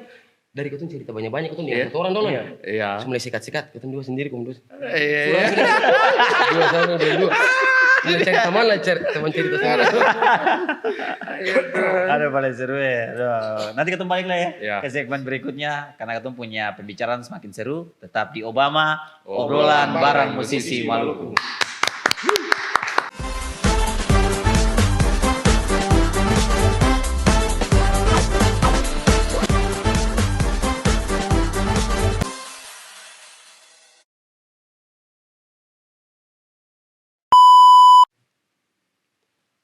dari kau cerita banyak-banyak kau Iya. satu orang dong ya. Iya. Terus mulai sikat-sikat, kau dua sendiri kau dua. Iya. Dua sana dua. Dia cari teman lah, cari teman cerita sana. Ada paling seru ya. Aduh. Nanti ketemu balik lah ya Ya. ke segmen berikutnya karena ketemu punya pembicaraan semakin seru. Tetap di Obama, Obrolan obrolan bareng bareng musisi musisi Maluku.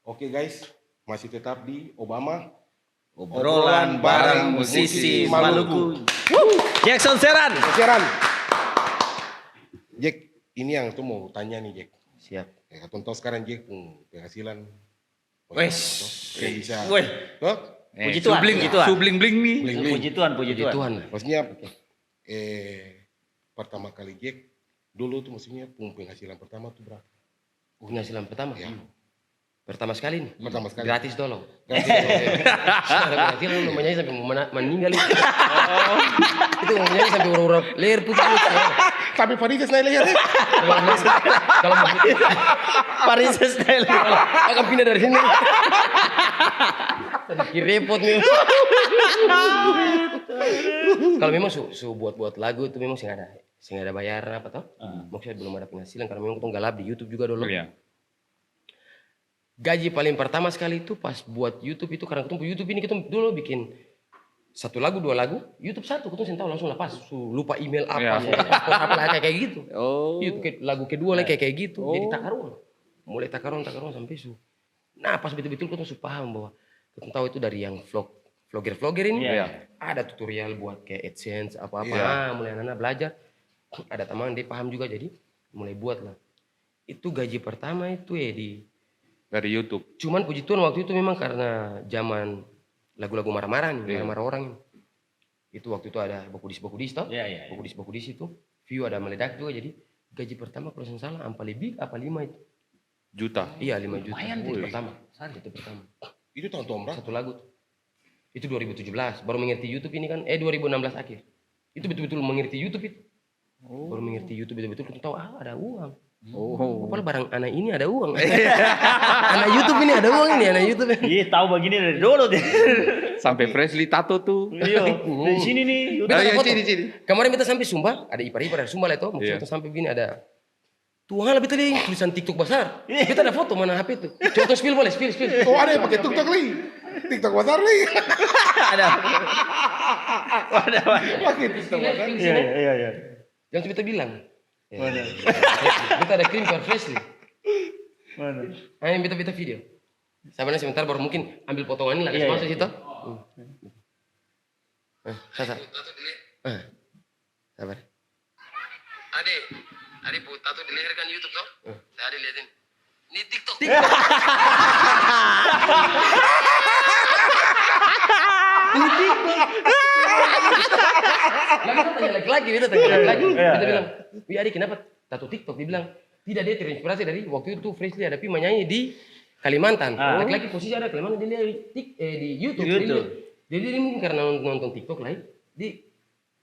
Oke guys, masih tetap di Obama. Obrolan bareng musisi Maluku. Jackson Seran. Siaran. Jack, ini yang tuh mau tanya nih Jack. Siap. Ya, contoh sekarang Jack penghasilan. Wes. Yang bisa. Weh. Tuh, Puji Tuhan, Subling, puji Tuhan. subling bling nih. Bling-bling. Puji Tuhan, puji Puji Tuhan. Tuhan. Maksudnya pertama kali Jack dulu tuh maksudnya penghasilan pertama tuh berapa? Penghasilan pertama. Ya. Pertama sekali nih. Pertama sekali. Gratis tolong. Gratis. Berarti lu menyanyi sampai mau meninggal itu. Itu mau menyanyi sampai urap leher putih. Tapi Farises naik leher. Kalau mau Paris style. akan pindah dari sini. Tadi repot nih. Kalau memang buat lagu itu memang sih ada bayaran apa toh? Maksudnya belum ada penghasilan karena memang kita galap di YouTube juga dulu. Iya. Gaji paling pertama sekali itu pas buat YouTube itu karena ketemu YouTube ini kita dulu bikin satu lagu dua lagu YouTube satu kita tahu langsung lepas lupa email apa Iya. apa lah kayak gitu. Oh. Itu lagu kedua lagi kayak gitu. Jadi takaruan. Mulai takaruan sampai Nah, pas betul-betul kita sudah paham bahwa kita tahu itu dari yang vlogger ini. Iya. Ada tutorial buat kayak AdSense apa-apa. Iya. Mulai anak belajar. Ada teman dia paham juga jadi mulai buat lah. Itu gaji pertama itu ya Dari YouTube. cuman puji Tuhan waktu itu memang karena zaman lagu-lagu marah-marah nih, Iya. marah-marah orang ini. Itu waktu itu ada Bokudis tau? Iya, iya. Bokudis itu view ada meledak juga, jadi gaji pertama kalau saya salah apa lebih apa 5 itu. Juta. Iya 5 juta. Lumayan, itu Wih. pertama. Itu pertama. Itu tahun berapa? Satu lagu tuh. Itu 2017 baru mengerti YouTube ini kan 2016 akhir. Itu betul-betul mengerti YouTube itu. Baru mengerti YouTube betul-betul kita tahu ada uang. Oh. Padahal barang anak ini ada uang. Anak YouTube ini ada uang ini, anak YouTube. Iya, tahu begini dari dulu dia. Sampai Presley tato tuh. Iya, di sini nih. Beta ada Ayo, foto. sini. Kemarin kita sampai Sumba, ada ipar-ipar dari Sumba lah itu. Maksudnya Iya. kita sampai begini ada Tuhan lah, beta lihat tulisan TikTok besar. Beta ada foto mana HP itu. Contoh spill boleh, spill. Oh ada yang pakai TikTok lagi. TikTok besar lagi. Ada. Pakai TikTok besar. Iya. Yang kita bilang. Mana? Beta ada krim per Presley. Mana? Ayo beta video. Sabarnya sebentar baru mungkin ambil potongan ini lah kasih Iya, masuk iya. situ. Sasa. Sabar. Ade buat tato di leher kan YouTube toh? Saya ada liatin. Ini TikTok. Beta tanya laki-laki. Iya, Beta iya. bilang, "Wih Ade kenapa tato TikTok?" Dia bilang, "Tidak, dia terinspirasi dari waktu itu Presley ada Pi menyanyi di Kalimantan. Laki-laki posisi ada Kalimantan dia lihat di YouTube. YouTube. Jadi dia mungkin karena nonton TikTok lah, dia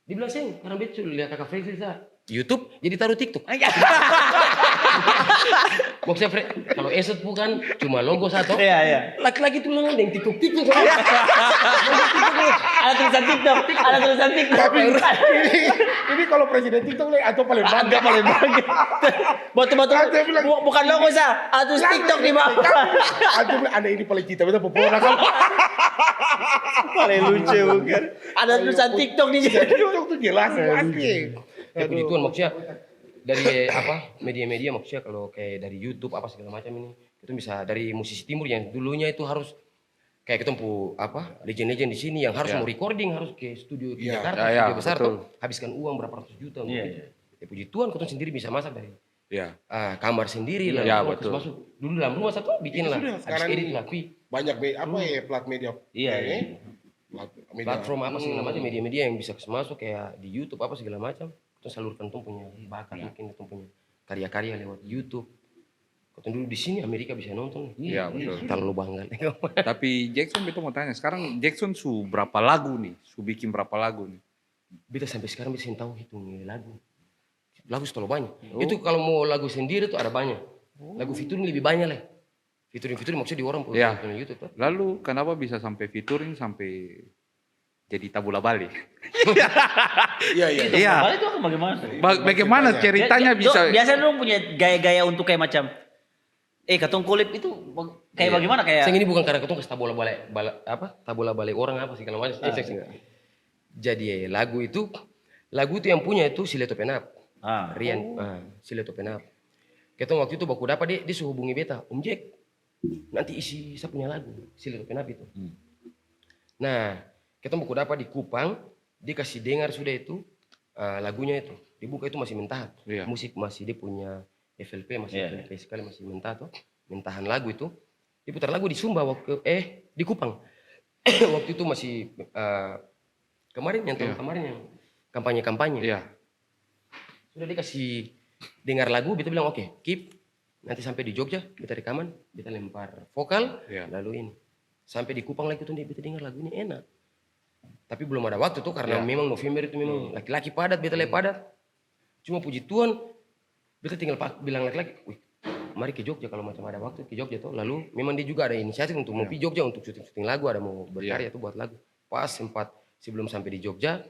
bilang seng karena beta sudah lihat kakak Presley sa YouTube jadi taruh TikTok. Maksudnya kalau Esot bukan cuma logo satu. Iya. Laki-laki itu lang yang TikTok. Ada tulisan TikTok. Tapi ini kalau presiden TikTok lagi atau paling bangga. Batu-batu. Ada bilang- Bukan logo sa. Ada tulis TikTok di bawah. Atau bilang ada ini paling cita beta popona kan. Paling lucu bukan. Ada tulisan TikTok di sini. TikTok tuh jelas pasti. Puji Tuhan maksudnya dari apa media-media maksudnya kalau kayak dari YouTube apa segala macam ini itu bisa dari musisi timur yang dulunya itu harus kayak ketemu apa legend-legend di sini yang harus mau recording harus ke studio di Iya, Jakarta iya, studio besar betul. tuh habiskan uang berapa ratus juta untuk itu. Ya, puji Tuhan ketemu sendiri bisa masak dari Ya. kamar sendiri lah Iya, terus betul. masuk dulu dalam rumah satu bikin Itu lah sudah, habis sekarang edit ini. lah Banyak apa ya plat media. Iya. platform apa segala macam media-media yang bisa masuk kayak di YouTube apa segala macam kita salurkan tuh punya bakat mungkin kita punya karya-karya lewat YouTube. Kalau dulu di sini Amerika bisa nonton. Iya, betul. Terlalu bangga. Tapi Jackson beta mau tanya, sekarang Jackson berapa lagu nih? Bikin berapa lagu nih? Beta sampai sekarang bisa tahu hitung lagu. Lagu terlalu banyak. Itu kalau mau lagu sendiri tuh ada banyak. Lagu featuring lebih banyak lah. Featuring maksudnya di orang Iya. punya YouTube tuh. Lalu kenapa bisa sampai featuring sampai jadi tabula balik? Iya. Iya. Balik itu bagaimana? Bagaimana ceritanya bisa? Biasanya dong punya gaya-gaya untuk kayak macam katong kolab itu kayak bagaimana kayak Sayang ini bukan karena ketemu tabola balik orang apa segala macam. Jadi lagu itu yang punya itu Sileto Penap. Rian Sileto Penap. Kita waktu itu baku dapat dia suruh hubungi beta, Om Jack. Nanti isi saya punya lagu Sileto Penap itu. Nah, kita baku dapat di Kupang, dia kasih dengar sudah itu lagunya itu. Dibuka itu masih mentah. Iya. Musik masih dia punya FLP masih Iya. FLP sekali masih mentah tuh. Mentahan lagu itu. Dia putar lagu di Sumba waktu di Kupang. Waktu itu masih kemarin yang tahun kemarin yang kampanye-kampanye. Iya. Sudah dikasih dengar lagu, beta bilang oke, keep. Nanti sampai di Jogja, beta rekaman, beta lempar vokal, Iya. lalu ini. Sampai di Kupang lagi tuh beta dengar lagu ini enak. Tapi belum ada waktu tuh karena memang November itu memang laki-laki padat, beta lagi padat. Cuma puji Tuhan, beta tinggal bilang laki-laki, wih, mari ke Jogja kalau macam ada waktu ke Jogja tuh. Lalu memang dia juga ada inisiatif untuk mau pergi Jogja untuk syuting lagu, ada mau berkarya tuh buat lagu. Pas sempat sebelum sampai di Jogja,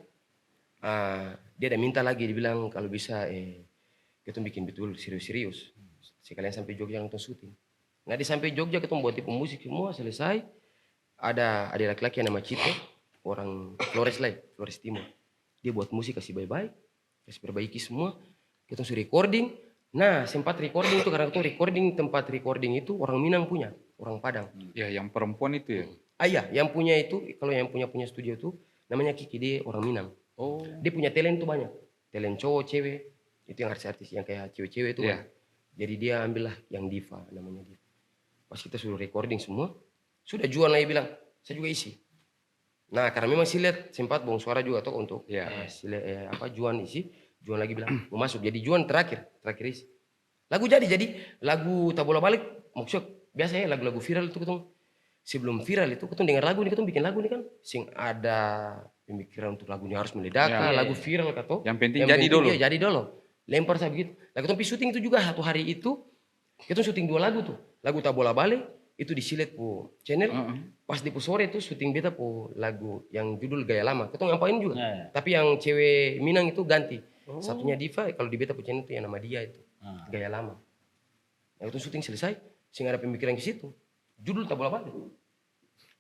dia ada minta lagi, dia bilang kalau bisa kita bikin betul serius-serius. Sekalian sampai Jogja nonton syuting. Nah di sampai Jogja kita buat tipe musik semua selesai. Ada laki-laki yang nama Cito, orang Flores Timur. Dia buat musik kasih bye-bye, kasih perbaiki semua. Kita suruh recording. Nah sempat recording itu karena itu tempat recording itu orang Minang punya, orang Padang. Ya, yang perempuan itu ya. Iya, yang punya itu kalau yang punya studio itu namanya Kiki, dia orang Minang. Oh. Dia punya talent tuh banyak. Talent cowok, cewek. Itu yang artis-artis yang kayak cewek-cewek itu. Iya. Jadi dia ambil lah yang diva, namanya diva. Pas kita suruh recording semua, sudah jual lagi bilang, saya juga isi. Nah, karena memang si lihat sempat bong suara juga tuh untuk Iya. Juan isi. Juan lagi bilang mau masuk. Jadi Juan terakhir isi. Lagu jadi lagu tak bola balik. Maksudnya biasa ya lagu-lagu viral itu ketemu. Sebelum viral itu ketemu dengar lagu nih, ketemu bikin lagu nih kan. Sing ada pemikiran untuk lagunya harus meledak, Ya. lagu viral kata. Yang penting jadi dulu. Iya, jadi dulu. Lempar saya begitu. Nah, ketemu syuting itu juga satu hari itu. Kita syuting 2 lagu tuh. Lagu tak bola balik itu disilet po channel. Pas di sore itu syuting beta po lagu yang judul Gaya Lama. Ketemu ngapain juga. Ya. Tapi yang cewek Minang itu ganti. Satunya Diva, kalau di beta po channel itu yang nama dia itu. Gaya Lama. Nah, itu syuting selesai, sehingga ada pemikiran ke situ. Judul tak bola balik.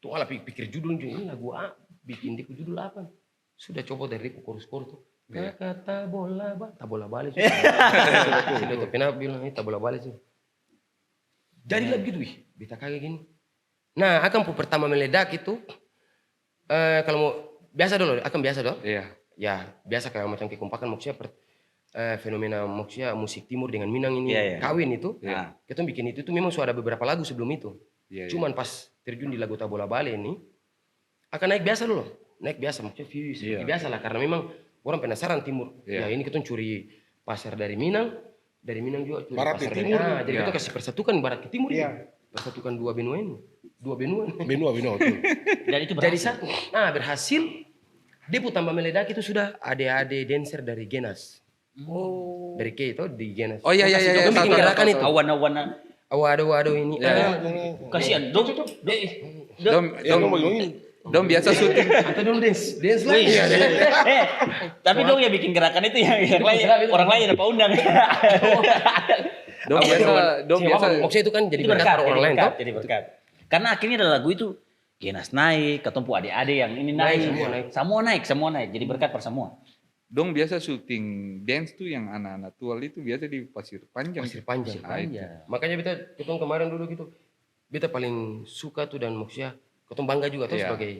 Tuh ala pikir judul ini lagu A, bikin dia judul apa? Sudah coba dari chorus-chorus tuh. Kata bola balik, tak bola balik. Sudah tuh pernah bilang tak bola balik sih. Jadilah begitu, beta kaget gini. Nah, akan pertama meledak itu, kalau mau biasa dulu, akan biasa dong. Iya. Ya biasa kayak macam kekumpakan maksudnya fenomena maksudnya musik timur dengan Minang ini Iya. kawin itu. Iya. Kita bikin itu memang sudah ada beberapa lagu sebelum itu. Iya, Cuman pas terjun di lagu Tak Bola Bale ini akan naik biasa dulu. Naik biasa maksudnya views Iya. biasa lah karena memang orang penasaran timur. Iya. Ya ini kita curi pasar dari Minang juga curi Barat pasar ke dari timur. jadi Iya. kita kasih persatukan barat ke timur. Iya. Persatukan dua benua ini. Dua benua. Benua tuh. Dan itu Jadi berhasil. satu. Nah berhasil. Dia pun tambah meledak itu sudah adik-adik dancer dari Genas. Oh. Dari K itu di Genas. Oh iya iya iya. Dia bikin gerakan itu. Awan-awan Waduh ini. Ya. kasihan dong. Dom biasa syuting. Atau dulu dance lagi. Tapi dong ya bikin gerakan itu yang lain orang lain apa undang. Dom biasa. Maksudnya itu kan jadi Itu berkat berkat, para orang lain toh. jadi berkat. Karena akhirnya ada lagu itu Genas naik, ketemu adik-adik yang ini naik, semua naik, jadi berkat per semua. Dong biasa syuting dance tuh yang anak-anak tua itu biasa di Pasir Panjang. Pasir Panjang. Ah, itu. Makanya kita kemarin dulu gitu. Beta paling suka tuh dan maksudnya ketemu bangga juga tuh Iya. sebagai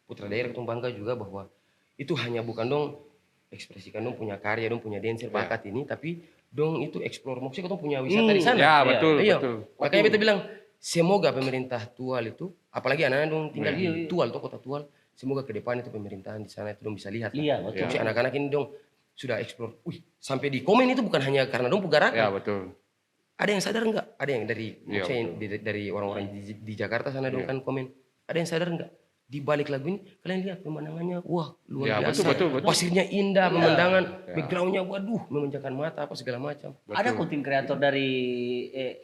putra daerah ketemu bangga juga bahwa itu hanya bukan dong ekspresikan dong punya karya dong punya dancer bakat ini tapi dong itu explore maksudnya ketemu punya wisata di sana. Ya betul Iya. betul. Makanya beta bilang semoga pemerintah Tual itu apalagi anak-anak dong tinggal di Tual tuh kota Tual semoga ke depan itu pemerintahan di sana itu dong bisa lihat. Iya, betul. Maksudnya anak-anak ini dong sudah explore. Sampai di komen itu bukan hanya karena dong pugarakan. Ya betul. Ada yang sadar enggak? Ada yang dari Iya, maksudnya dari orang-orang di Jakarta sana dong kan komen. Ada yang sadar enggak? Di balik lagu ini kalian lihat pemandangannya, wah luar Ya, biasa. betul. Pasirnya indah, pemandangan, Ya. backgroundnya waduh memanjakan mata apa segala macam. Ada konten kreator dari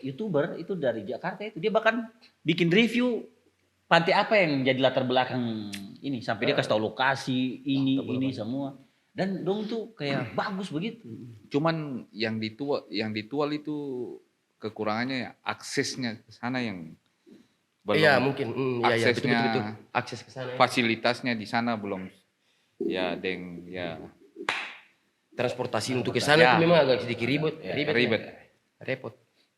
YouTuber itu dari Jakarta itu dia bahkan bikin review pantai apa yang jadi latar belakang ini sampai dia kasih tahu lokasi ini semua. Dan dong tuh kayak bagus begitu. Cuman yang ditual itu kekurangannya ya aksesnya ke sana yang belum. Iya mungkin, iya betul. Akses ke sana. Fasilitasnya di sana belum. Ya Transportasi untuk ke sana Ya. itu memang agak sedikit ribet. Repot.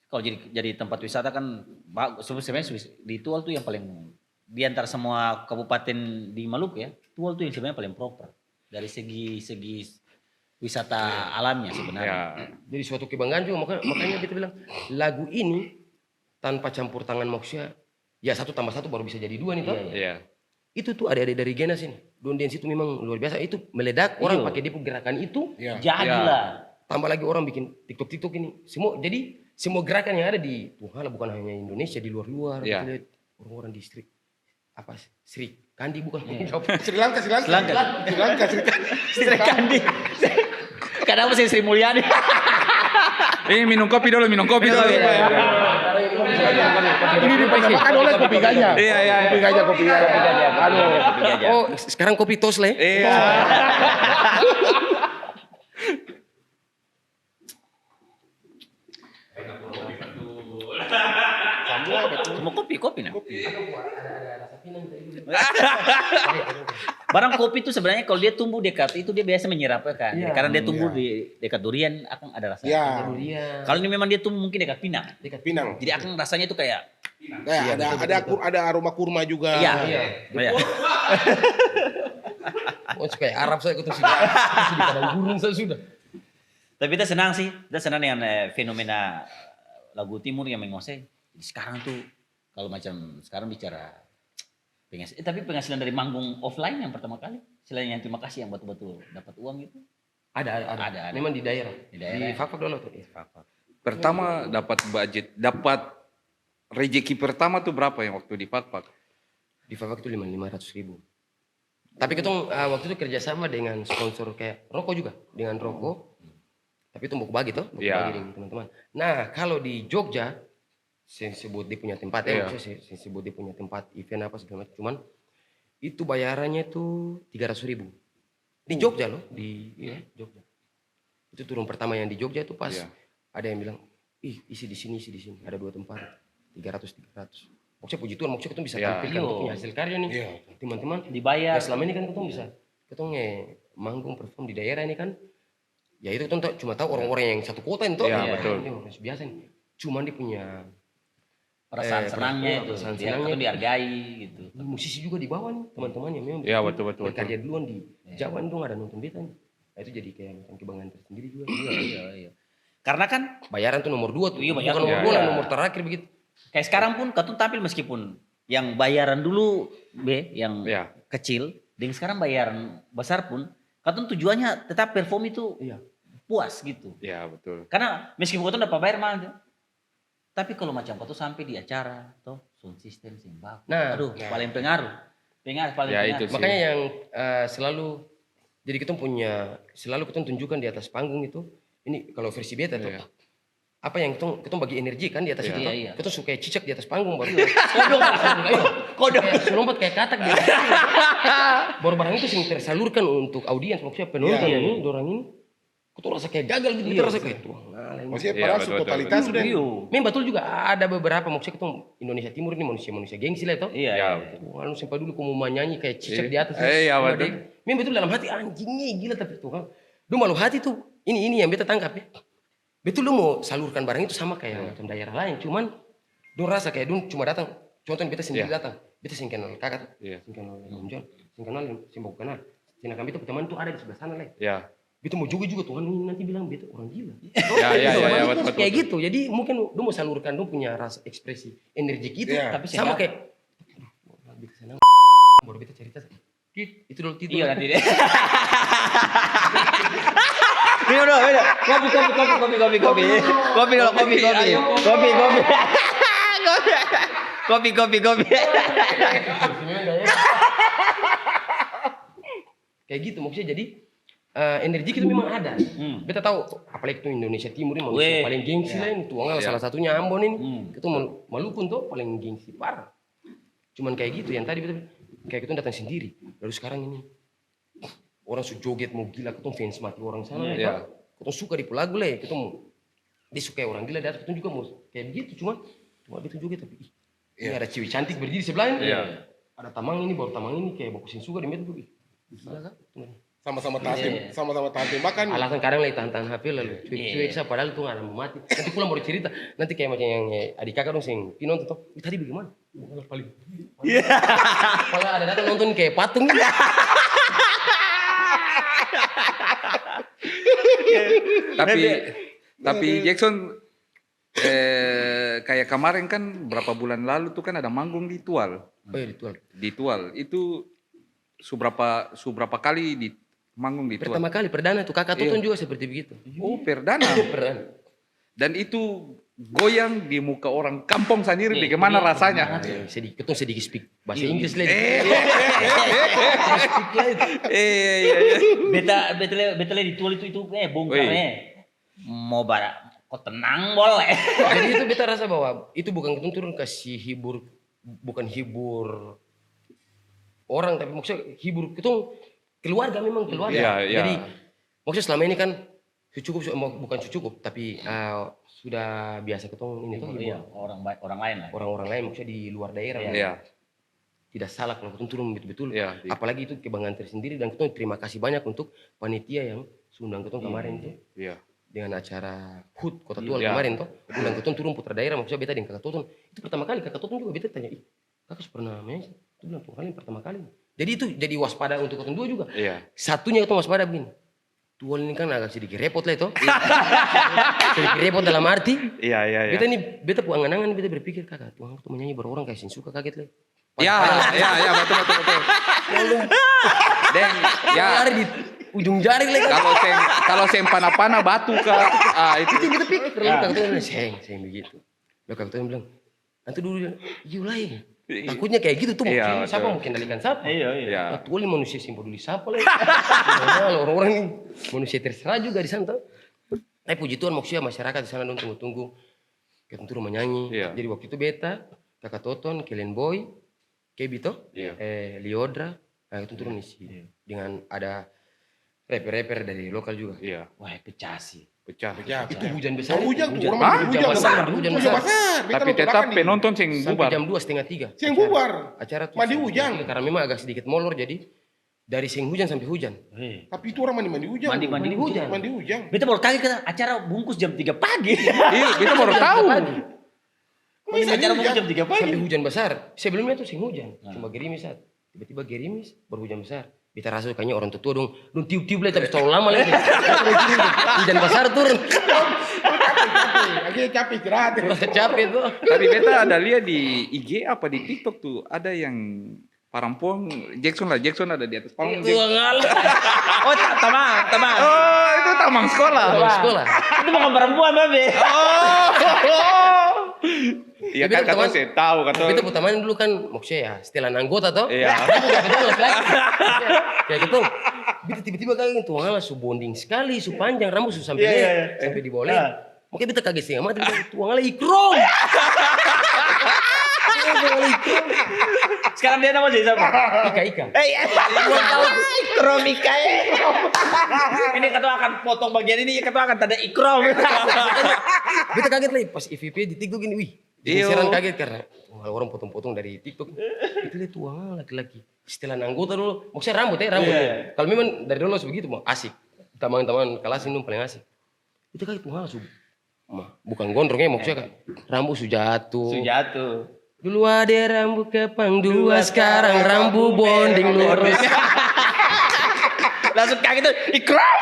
Kalau jadi tempat wisata kan bagus. Sebenarnya di Tual tuh yang paling di antara semua kabupaten di Maluku ya, Tual tuh yang sebenarnya paling proper dari segi wisata alamnya sebenarnya. Ya. Jadi suatu kebanggaan juga makanya kita bilang lagu ini tanpa campur tangan maksudnya ya 1 tambah 1 baru bisa jadi 2 nih toh. Iya. Itu tuh adik-adik dari Genas ini. Don dance itu memang luar biasa. Itu meledak orang pakai dia gerakan itu. Iya. Jadilah. Tambah lagi orang bikin TikTok ini. Semua gerakan yang ada di Tuhan bukan hanya Indonesia di luar-luar. Iya. Kita lihat orang-orang distrik Sri Kandi bukan. Sri Lanka. Sri Kandi. Kenapa sih Sri Mulyani? Minum kopi dulu. Ini dipersembahkan oleh kopi gajah. Iya. Kopi gajah. Aduh. Oh, sekarang kopi tosle. Iya. Cuma kopi nah. Barang kopi itu sebenarnya kalau dia tumbuh dekat itu dia biasa menyerapnya kan. Karena dia tumbuh di dekat durian akan ada rasanya. Ya. Kalau ini memang dia tumbuh mungkin dekat pinang. Pinang. Jadi akan rasanya itu kayak Ada aroma kurma juga. iya. Oh, kayak Arab saya itu sudah di padang gurun saya sudah. Tapi kita senang sih. Kita senang dengan fenomena lagu timur yang menguasai. Jadi sekarang tuh kalau macam sekarang bicara Tapi penghasilan dari manggung offline yang pertama kali, selain yang terima kasih yang betul-betul dapat uang itu. Ada. Memang di daerah. Di daerah. Di Fakfak dulu tuh. Pertama dapat budget, dapat rejeki pertama tuh berapa yang waktu di Pakpak? Di Fakfak itu 500.000. Tapi kita waktu itu kerjasama dengan sponsor kayak rokok juga, dengan rokok. Tapi itu mau bagi tuh, Iya. bagi dengan teman-teman. Nah kalau di Jogja, saya sebut dia punya tempat Iya. maksudnya saya sebut dia punya tempat event apa segala macam. Cuman itu bayarannya tuh 300.000 di Jogja loh, di Jogja. Itu turun pertama yang di Jogja itu pas Iya. ada yang bilang, isi di sini, ada 2 tempat, 300. Maksudnya puji Tuhan, maksudnya kita bisa Iya. tampilkan kita punya hasil karya nih, Iya. teman-teman. Dibayar. Ya selama ini kan kita bisa, kita manggung perform di daerah ini kan, ya itu kita cuma tahu orang-orang yang satu kota itu, Iya, betul. Ini orang biasa nih. Cuman dia punya Perasaan senangnya itu, perasaan dia senangnya. atau dihargai gitu. musisi juga di bawah nih, teman-teman yang memang Iya, betul. berkarya duluan di Jawa itu ada nonton beta nih. Nah, itu jadi kayak macam kebanggaan tersendiri juga. Iya. Karena kan Bayaran tuh nomor 2 tuh, Iya, bayaran bukan nomor nomor 2 dua. lah, nomor terakhir begitu. kayak sekarang pun katun tampil meskipun yang bayaran dulu yang Iya. kecil, dengan sekarang bayaran besar pun, katun tujuannya tetap perform itu puas gitu. Iya, betul. Karena meskipun katun dapat bayar mahal, tapi kalau macam katun sampai di acara, toh sound system sembako, Nah, paling pengaruh paling Ya, pengaruh. itu sih. Makanya yang selalu jadi kita selalu kita tunjukkan di atas panggung itu, ini kalau versi beta tuh. Iya. Apa yang kita bagi energi kan di atas Iya. itu toh. Iya. Kita suka cicak di atas panggung baru. Kodok. Selompat kayak katak di atas. Baru barang itu sing tersalurkan untuk audiens, maksudnya penonton Iya. ini, dorang ini. Kita rasa kayak gagal gitu, kita rasa kayak tuh. Maksudnya Iya, padahal betul, betul, totalitas betul. dan Memang betul juga ada beberapa, maksudnya kita Indonesia Timur ini manusia gengsi lah itu. Iya. Ya, Lalu sampai dulu kamu mau nyanyi kayak cicak di atas. Iya, Sama betul. dia. Memang betul dalam hati anjingnya gila tapi tuh kan. Lu malu hati tuh. Ini yang beta tangkap ya. Betul lu mau salurkan barang itu sama kayak macam daerah lain. Cuman lu rasa kayak lu cuma datang. Contoh beta sendiri datang. Beta sing kenal kakak tuh. Iya. Sing kenal Om John. Sing kenal sing baku kenal. Sinakan beta teman tuh ada di sebelah sana lah. Iya. Beta mau juga Tuhan ini nanti bilang beta orang gila. Ya, betul. Kayak gitu. Jadi mungkin lu mau salurkan lu punya rasa ekspresi energi gitu. Iya. Tapi Sama saya kayak beta senang. Baru beta cerita. Itu dulu tidur. Iya nanti deh. Beda. Kopi. Kayak gitu maksudnya jadi energi kita memang ada. Beta tahu apalagi itu Indonesia Timur ini manusia Weh. paling gengsi lah ini. Tuangnya Iya. salah satunya Ambon ini. Itu Maluku tuh paling gengsi parah. Cuman kayak gitu yang tadi beta kayak kita datang sendiri. Lalu sekarang ini orang joget mau gila, kita fans mati orang sana. Iya. Kita suka di lagu lah, kita mau disukai orang gila di atas, kita juga mau kayak begitu. Cuma begitu joget tapi ini ada cewek cantik berdiri sebelah ini. Iya. Ada tamang ini, baru tamang ini kayak bakusin suka di meja tuh. Gila kan? sama-sama tahan tembakan. Alasan kadang lagi tahan HP lalu cuek-cuek saya padahal tuh gak ada mau mati. Nanti pulang baru cerita. Nanti kayak macam yang adik kakak dong sing pinon tuh. Tadi bagaimana? Paling. Kalau ada datang nonton kayak patung. Tapi Jackson kayak kemarin kan berapa bulan lalu tuh kan ada manggung di Tual. Oh iya ditual. Di Tual itu seberapa kali di manggung di Tual. Pertama kali perdana tuh kakak Tutun juga seperti begitu. Oh, perdana. Perdana. Dan itu goyang di muka orang kampung sendiri, bagaimana rasanya? Sedikit speak bahasa Inggris lah. Beta ditulis itu bongkarnya. Mau kok tenang boleh. Jadi itu beta rasa bahwa itu bukan kita turun kasih hibur, bukan hibur orang tapi maksudnya hibur kita keluarga memang keluarga. Iya, iya. Jadi maksudnya selama ini kan bukan cukup tapi sudah biasa kita ini tuh Iya, orang lain lah. orang-orang lain maksudnya di luar daerah. Iya. Tidak salah kalau kita turun betul-betul. Iya. Apalagi itu kebanggaan tersendiri dan kita terima kasih banyak untuk panitia yang undang kita kemarin tuh. Iya. Dengan acara HUT Kota Tual Iya. kemarin toh. Undang Tutun turun putra daerah maksudnya beta dengan kakak Tutun. Itu pertama kali kakak Tutun juga beta tanya, "Ih, kakak pernah main?" Itu bilang kali pertama kali. Jadi itu jadi waspada untuk Tutun dua juga. Iya. Satunya itu waspada begini. Tual ini kan agak sedikit repot lah itu. Sedikit repot dalam arti. Iya. Beta punya angan-angan beta berpikir kakak Tuhan tuh menyanyi baru orang kayak sin suka kaget lah. Ya, betul. Dan ya Lari di ujung jari lagi. kalau seng pana-pana batu ke itu. Itu kita pikir lalu kakak tuh seng begitu. Lalu kakak tuh bilang, nanti dulu iya lain. Takutnya kayak gitu tuh, Iya, siapa betul. mau kendalikan siapa? Iya. Ya. Kecuali manusia yang peduli siapa lagi. Normal, orang-orang ini manusia terserah juga di sana tuh. Tapi puji Tuhan maksudnya masyarakat di sana dong tunggu-tunggu. Kita turun menyanyi. Iya. Jadi waktu itu beta, kakak Toton, Kellen Boy, Kebito, Iya. Liodra, nah itu turun isi. Dengan ada rapper-rapper dari lokal juga. Iya, Wah, pecah sih. pecah. Itu hujan besar. Oh, hujan tuh, orang Hah? mandi hujan besar, besar. hujan Hujan besar. besar. Beta Tapi nonton tetap belakang nih. penonton sing Sampai bubar. jam 2, setengah 3. Sing bubar. Acara tuh Mandi setengah hujan. 3, karena memang agak sedikit molor jadi dari sing hujan sampai hujan. Tapi itu orang mandi hujan. Mandi hujan. Mandi hujan. Beta baru kaget kan acara bungkus jam 3 pagi. Iya, kita baru tahu. Bisa acara bungkus jam 3 pagi. Sampai hujan besar. Sebelumnya tuh sing hujan, cuma gerimis saat. Tiba-tiba gerimis, baru hujan besar. Kita rasa kayaknya orang tua dong tiup-tiup lagi tapi terlalu lama lagi. Hujan besar turun. Lagi capek istirahat. Rasa capek tuh. Tapi beta ada lihat di IG apa di TikTok tuh ada yang parampong Jackson ada di atas panggung. Tua ngalah. Oh, tamang. Oh, itu tamang sekolah. Kalau sekolah. Itu bukan perempuan, Babe. Iya Tapi kan itu kata teman- saya tahu kata. Kita pertama dulu kan maksudnya ya setelan anggota toh. Iya. Betul laki-laki. Kayak gitu. Beta tiba-tiba kaget tuh ngalah su bonding sekali, su panjang rambut su sampai sampai di boleh. Makanya beta kaget setengah mati tuh ngalah ikrom. Sekarang dia nama jadi siapa? Ika. Kromika. Ini kata akan potong bagian ini, kata akan tanda ikrom. Beta kaget lagi pas IVP di TikTok ini, wih. Iyo. Seran kaget karena orang potong-potong dari TikTok. Itu lihat tuh laki-laki. Setelan anggota dulu, maksudnya rambut. Iya. Kalau memang dari dulu begitu, mau asik. Teman-teman kelas ini paling asik. Itu kaget tuh langsung. Bukan gondrongnya maksudnya kan. Rambut su jatuh. Jatuh. Dulu ada rambut kepang dua, sekarang rambut bonding lurus. Langsung kaget tuh ikrom.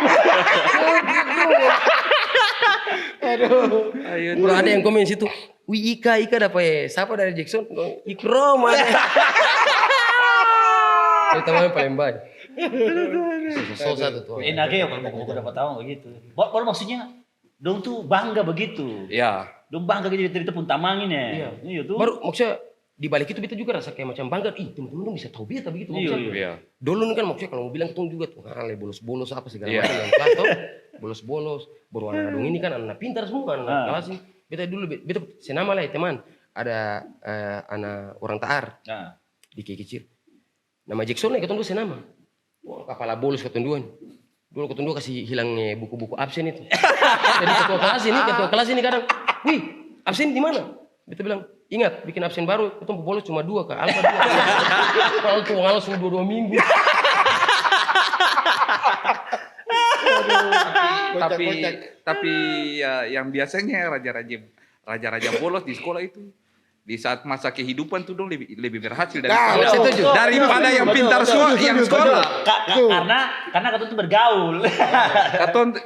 Ayo. Bro, ada yang komen situ. Wih Ika dapat siapa dari Jackson? Ikrom ada. Itu teman paling baik. Sosok satu tuh. Enaknya ya kalau buku dapat tahu begitu. Baru maksudnya dong tuh bangga begitu. Ya. Dong bangga gitu cerita pun tamangin ya. Iya tuh. Baru maksudnya di balik itu beta juga rasa kayak macam bangga. Ih temen-temen dong bisa tahu beta begitu. Maksudnya. Iya. Dulu kan maksudnya kalau mau bilang ketemu juga tuh bolos-bolos apa segala Iya. macam yang kelas tuh. Bolos-bolos. Baru anak dong ini kan anak pintar semua anak kelas ini. Beta dulu beta senama lah ya teman. Ada anak orang taar Nah. di kecil. Nama Jackson nih ketemu senama. Wah, kepala bolos ketunduan. Dulu ketunduan kasih hilangnya buku-buku absen itu. Jadi ketua kelas ini kadang, wih absen di mana? Beta bilang, ingat bikin absen baru, ketemu bolos cuma 2 ke alfa 2. Kalau tuh langsung 2 minggu. Tapi ya yang biasanya raja-raja bolos di sekolah itu di saat masa kehidupan tuh dong lebih berhasil Nah, daripada yang pintar semua yang sekolah. Karena kata tuh bergaul.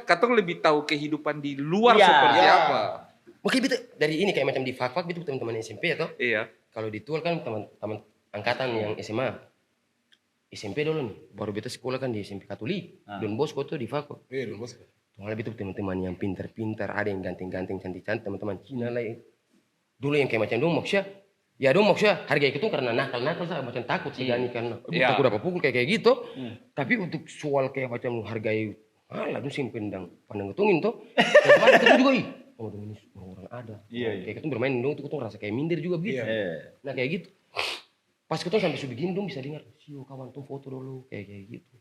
Katong lebih tahu kehidupan di luar Iya. seperti Iya. apa. Mungkin beta dari ini kayak macam di fak-fak gitu teman-teman SMP atau Iya. kalau di Tual kan teman-teman angkatan yang SMA. SMP dulu nih, baru beta sekolah kan di SMP Katolik. Don Bosco tuh di fak-fak. Iya, Bos. Malah itu teman-teman yang pintar-pintar, ada yang ganteng-ganteng, cantik-cantik, teman-teman Cina lah. Dulu yang kayak macam dong maksudnya, ya dong maksudnya harga itu kan karena nakal-nakal saya macam takut sih Gani karena Iya. takut dapat pukul kayak gitu. Tapi untuk soal kayak macam hargai, lah sih pandang ngitungin tuh. Kemarin itu juga oh ini orang ada. Kayak itu bermain dong tuh rasa kayak minder juga gitu. Nah kayak gitu. Pas kita sampai sebegini dong bisa dengar, sio kawan tuh foto dulu kayak gitu.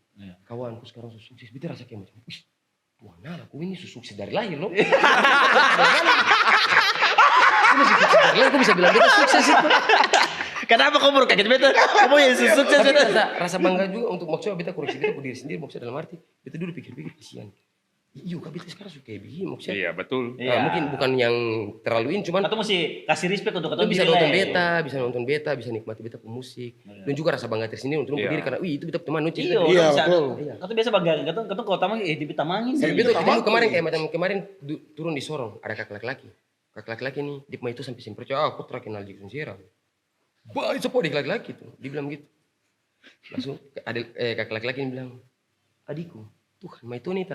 Kawanku sekarang sukses, beta rasa kayak macam, wih, wah nah aku ini sukses dari lahir loh. Aku bisa bilang beta sukses itu. Kenapa kamu baru kaget beta? Kamu yang sukses Tapi beta. rasa bangga juga untuk maksudnya beta koreksi beta diri sendiri maksudnya dalam arti beta dulu pikir-pikir kesian. Iya kak beta sekarang suka kayak begini maksudnya. Iya, betul. Nah, mungkin bukan yang terlalu in cuman Atau mesti kasih respect untuk itu ketemu bisa nonton beta, bisa nikmati beta pemusik dan juga rasa bangga tersendiri untuk berdiri karena wih itu beta teman nuci. Iya, Iya, bisa. betul. Kata biasa bangga, kata kalau tamang di tamangin. Tapi beta ketemu kemarin kayak macam kemarin turun di Sorong ada kakak laki-laki. Kakak laki-laki nih, Dikma itu sampai percaya aku terkenal Jackson Sierra. Bah, itu podek laki-laki tuh, dia bilang gitu. Langsung kakak laki-laki ini bilang, adikku, Tuhan, ma itu nih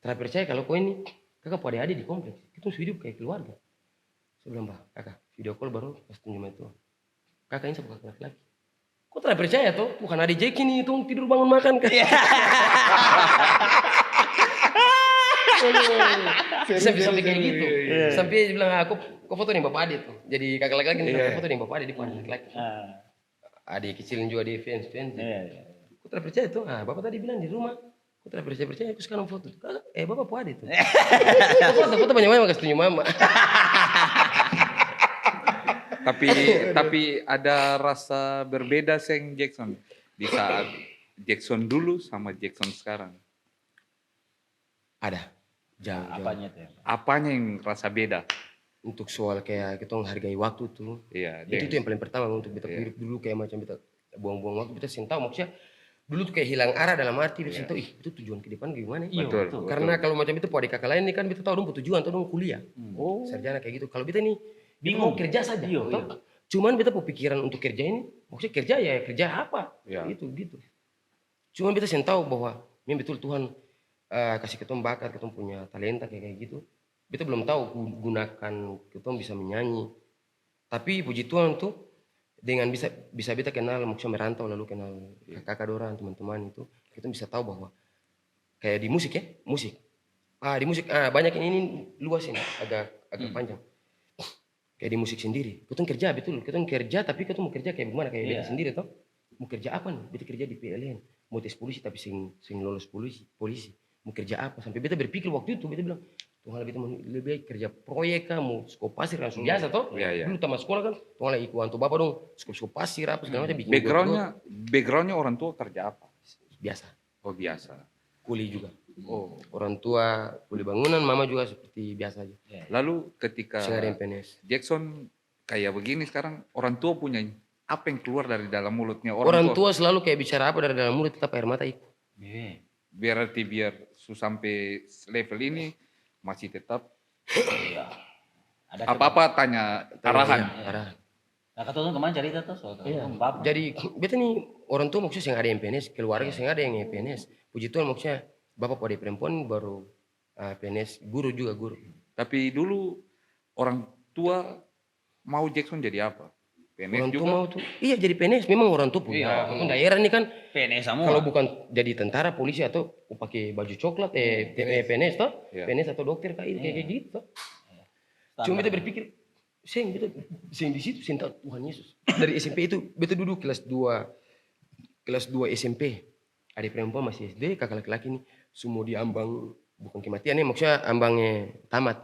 percaya kalau kau ini kakak pada adik di kompleks, kita harus hidup kayak keluarga. Saya bilang, bah, kakak, video call baru pas tunjuk ma itu. Kakak ini sama kakak laki-laki. Kok tidak percaya tuh? Bukan adik Jack ini, tuh tidur bangun makan kan? Sampai kayak gitu. Sampai dia bilang, aku foto nih bapak adik tuh. Jadi kakak laki-laki ini bilang, foto nih bapak adik, dia bukan laki-laki. Adik kecilin juga di fans. Aku tidak percaya tuh. Ah, bapak tadi bilang di rumah. Aku tidak percaya, aku sekarang foto. Bapak bapak adik tuh. Foto banyak-banyak kasih tunjuk mama. Tapi ada rasa berbeda seng Jackson di saat Jackson dulu sama Jackson sekarang. Ada. Jauh. Apanya tuh? Apanya yang rasa beda? Untuk soal kayak kita menghargai waktu tuh. Iya, Itu yang paling pertama untuk kita hidup dulu kayak macam kita buang-buang waktu, kita sih tahu maksudnya dulu tuh kayak hilang arah dalam arti kita tahu itu tujuan ke depan gimana. Betul. Karena kalau macam itu adik kakak lain ini kan kita tahu dong tujuan tuh dong kuliah. Sarjana kayak gitu. Kalau kita nih bingung kerja saja. Cuman kita pikiran untuk kerja ini, maksudnya kerja apa? Gitu. Cuman kita sih tahu bahwa memang betul Tuhan kasih kita bakat, kita punya talenta kayak gitu. Kita belum tahu gunakan kita bisa menyanyi. Tapi puji Tuhan tuh dengan bisa kita kenal maksudnya merantau lalu kenal kakak dorang teman-teman itu, kita bisa tahu bahwa kayak di musik di musik banyak ini luas ini agak panjang. Kayak di musik sendiri, kita kerja betul, kita kerja tapi kita mau kerja kayak gimana kayak beta sendiri toh. Mau kerja apa nih? Beta kerja di PLN, mau tes polisi tapi sing lolos polisi. Mau kerja apa? Sampai beta berpikir waktu itu, beta bilang, Tuhan lebih baik kerja proyek kan, mau skop pasir langsung biasa toh. Dulu tamat sekolah kan, Tuhan lagi ikuan tuh bapak dong, skop pasir apa segala macam bikin. Backgroundnya orang tua kerja apa? Biasa. Oh biasa. Kuli juga. Oh, orang tua kuli bangunan, mama juga seperti biasa aja. Lalu ketika PNS. Jackson kayak begini sekarang, orang tua punya apa yang keluar dari dalam mulutnya? Orang tua selalu kayak bicara apa dari dalam mulut tetap air mata ikut. Berarti biar sampai level ini masih tetap apa-apa tanya arahan. Nah, kata tuh kemana cerita tuh soal bapak. Jadi beta nih orang tua maksudnya yang ada yang PNS, keluarga yang ada yang PNS. Puji Tuhan maksudnya bapak pada perempuan baru PNS, guru. Tapi dulu orang tua mau Jackson jadi apa? PNS orang juga? tua mau tuh, iya jadi PNS. Memang orang tua punya. Daerah ini kan PNS semua. kalau bukan jadi tentara, polisi atau pakai baju coklat, PNS toh, PNS atau dokter kayak gitu. Cuma kita berpikir, sing di situ, sing tahu Tuhan Yesus. Dari SMP itu, beta duduk kelas 2 SMP. Adik perempuan masih SD, kakak laki-laki ini semua diambang, bukan kematian maksudnya ambangnya tamat.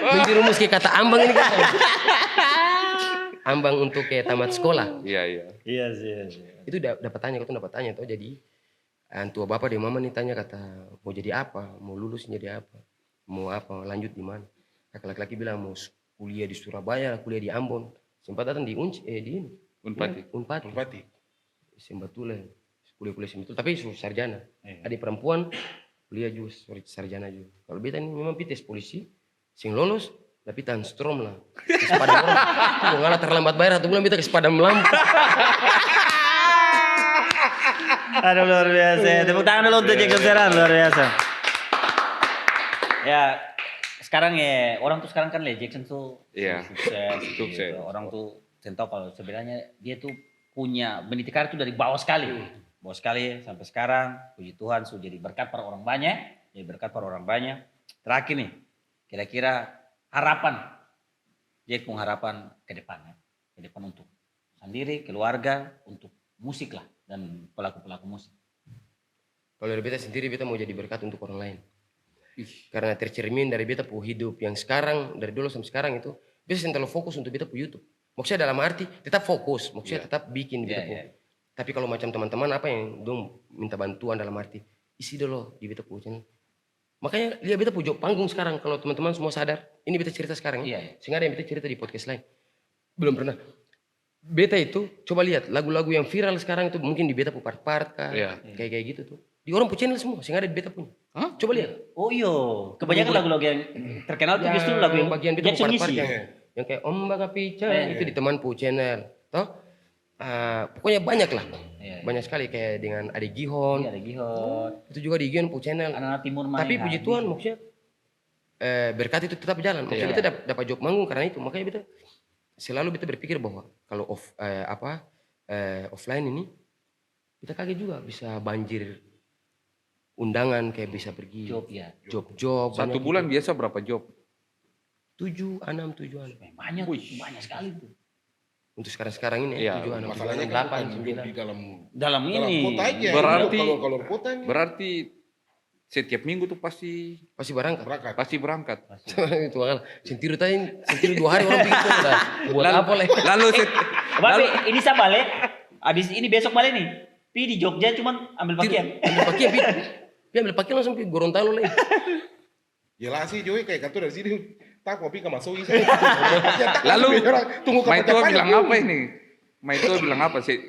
Menjerumus kayak kata ambang ini kan. Ambang untuk kayak tamat sekolah. Iya sih. Itu dapat tanya tuh jadi tua bapak dan mama nih tanya kata mau jadi apa, mau lulus jadi apa, mau apa, lanjut di mana. Kakak laki-laki bilang mau kuliah di Surabaya, kuliah di Ambon. Sempat datang di Unpati. Sembatuleh, kuliah Sembatuleh, tapi sarjana. Adik perempuan kuliah juga sarjana juga. Kalau beta ini memang pites polisi, sing lolos, tapi tanstrom lah. Kesepadam orang, mau ngalah terlambat bayar 1 bulan beta kesepadam lampu. Aduh luar biasa. Tepuk tangan dulu untuk Jackson Serhan, luar biasa. Ya, sekarang orang tuh sekarang kan Jackson tuh sukses. Gitu. Orang tuh tahu kalau sebenarnya dia tuh punya meniti karir tuh dari bawah sekali sampai sekarang. Puji Tuhan sudah jadi berkat para orang banyak. Terakhir nih, kira-kira harapan Jack harapan ke depan untuk sendiri, keluarga, untuk musik lah dan pelaku musik. Kalau dari beta sendiri, beta mau jadi berkat untuk orang lain. Karena tercermin dari beta pu hidup yang sekarang, dari dulu sampai sekarang itu, beta selalu fokus untuk beta pu YouTube. Maksudnya dalam arti tetap fokus, maksudnya tetap bikin beta pu. Tapi kalau macam teman-teman apa yang dong minta bantuan dalam arti, isi dulu di beta pu channel. Makanya lihat beta pu panggung sekarang, kalau teman-teman semua sadar, ini beta cerita sekarang ya. Sehingga ada yang beta cerita di podcast lain. Belum pernah. Beta itu, coba lihat lagu-lagu yang viral sekarang itu mungkin di beta pu part-part kah, kayak gitu tuh. Di orang pu channel semua, sehingga ada di beta punya. Coba lihat. Oh iya, kebanyakan lagu-lagu yang terkenal tuh justru lagu yang bagian beta pu part-part yang kayak Om Bagapica itu di temanku channel, toh. Pokoknya banyak lah, banyak sekali kayak dengan Adik Gihon, Iya, ada Gihon. itu juga di Gihon channel. Anak-anak timur main. Tapi puji Tuhan maksudnya berkat itu tetap jalan. Maksudnya kita dapat job manggung karena itu. Makanya kita selalu kita berpikir bahwa kalau offline ini kita kaget juga bisa banjir undangan, kayak bisa pergi Job ya. job Satu bulan biasa berapa job? 7, 6, 7-an. Banyak sekali tuh. Untuk sekarang ini Iya, 7, 6, 7, Masalahnya 8, kan bukan 9. di dalam Dalam ini. kota aja. Berarti- kalau kota ini Berarti setiap minggu tuh pasti Pasti berangkat. berangkat. Itu kan sentiru 2 hari orang pikir tuh udah buat apa leh. lalu Babe, ini saya balik. Abis ini besok balik nih. Pi di Jogja cuman ambil pakaian. Ambil pakaian, dia ambil pakaian langsung ke Gorontalo leh. Jelas sih Joy kayak kantor dari sini. Tak kopi ke masuk Lalu tunggu Maitua kapan bilang apa ini? Maitua bilang apa sih?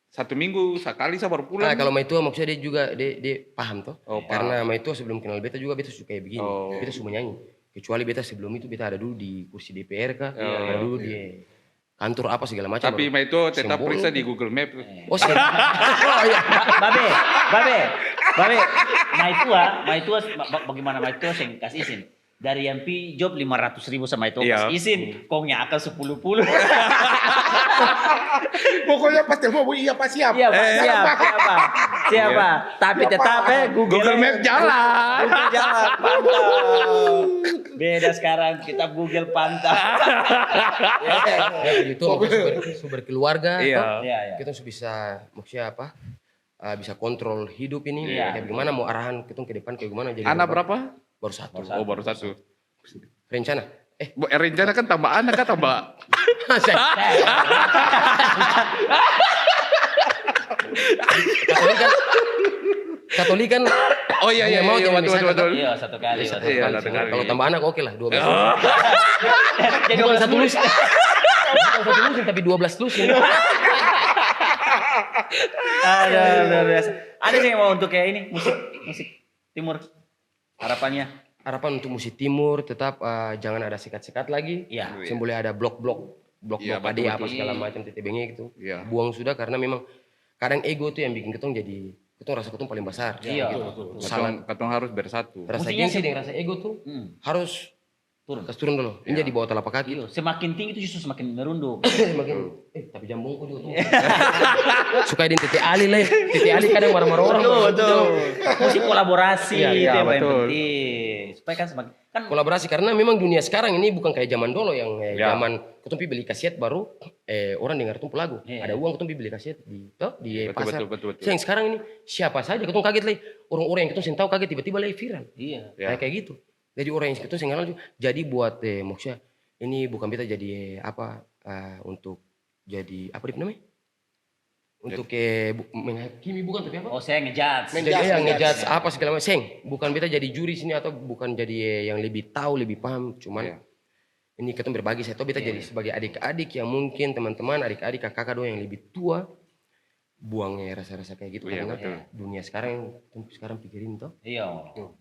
1 minggu sekali saya baru pulang. Kalau Maitua maksudnya dia juga dia paham toh. Oh, paham. Karena Maitua sebelum kenal beta juga beta suka kayak begini. Oh. Beta suka nyanyi. Kecuali beta sebelum itu beta ada dulu di kursi DPR kah, ada dulu di kantor apa segala macam. Tapi Maitua tetap Simbol. periksa di Google Map. Oh, oh iya. Babe. Maitua bagaimana Maitua yang kasih izin? Dari yang pi job 500.000 sama itu Iya. kasih izin, kongnya akan 10. Pokoknya pas telepon iya Pak siap. Iya, Pak, siapa. Tapi tetap Google Map jalan. Google jalan, pantau. Beda sekarang kita Google pantau. Itu sumber keluarga. Iya. toh. Iya. Kita bisa maksudnya apa? Bisa kontrol hidup ini. Iya. Kayak gimana mau arahan kita ke depan kayak gimana. Jadi Anak berapa? Baru satu. Oh, baru 1. Rencana. Rencana kan tambah anak kan tambah. Katolik kan. Oh iya hanya mau jangan misalkan, betul. Iya, satu kali. Iya, satu kali. Kalau tambah anak oke lah 12. Jadi Bukan 12 satu lusin. Bukan 1 lusin tapi 12 lusin. Ada luar biasa. Ada sih yang mau untuk kayak ini musik timur harapannya. Harapan untuk musik timur tetap jangan ada sekat-sekat lagi. Iya. Boleh ada blok-blok Iya, AD betul, apa betul. segala macam TTBG gitu. Iya. Buang sudah karena memang kadang ego tuh yang bikin ketong jadi ketong rasa ketong paling besar. Iya. Gitu. Salah Katong harus bersatu. rasa Musiknya gengsi sih- dengan rasa ego tuh harus Turun. kasih turun dulu. Ini jadi bawa telapak kaki. Iya, semakin tinggi itu justru semakin merunduk. Semakin tapi jambungku juga tuh. Suka di Titi Ali lah. Titi Ali kadang marah-marah orang. Betul. Musik kolaborasi Iya, itu yang paling betul. penting. Supaya kan semakin kan Kolaborasi karena memang dunia sekarang ini bukan kayak zaman dulu yang Ya. zaman ketong pi beli kaset baru orang dengar tuh lagu. Iya. Ada uang ketong pi beli kaset di pasar. Betul. Yang sekarang ini siapa saja ketong kaget lah. Orang-orang yang ketong sing tahu kaget tiba-tiba lah viral. iya. Ya. Kayak gitu. Jadi orang yang ketong sing kenal juga. Jadi buat maksudnya ini bukan kita jadi apa untuk jadi apa namanya? Untuk menghakimi bukan tapi apa? Oh, saya ngejudge. Jadi ngejudge apa segala macam. Seng, bukan kita jadi juri sini atau bukan jadi yang lebih tahu, lebih paham. Cuman Iya. ini kita berbagi. Saya tahu kita jadi sebagai adik-adik yang mungkin teman-teman, adik-adik, kakak doang yang lebih tua, buangnya rasa-rasa kayak gitu. Iya, Karena betul. dunia sekarang pikirin toh. Iya.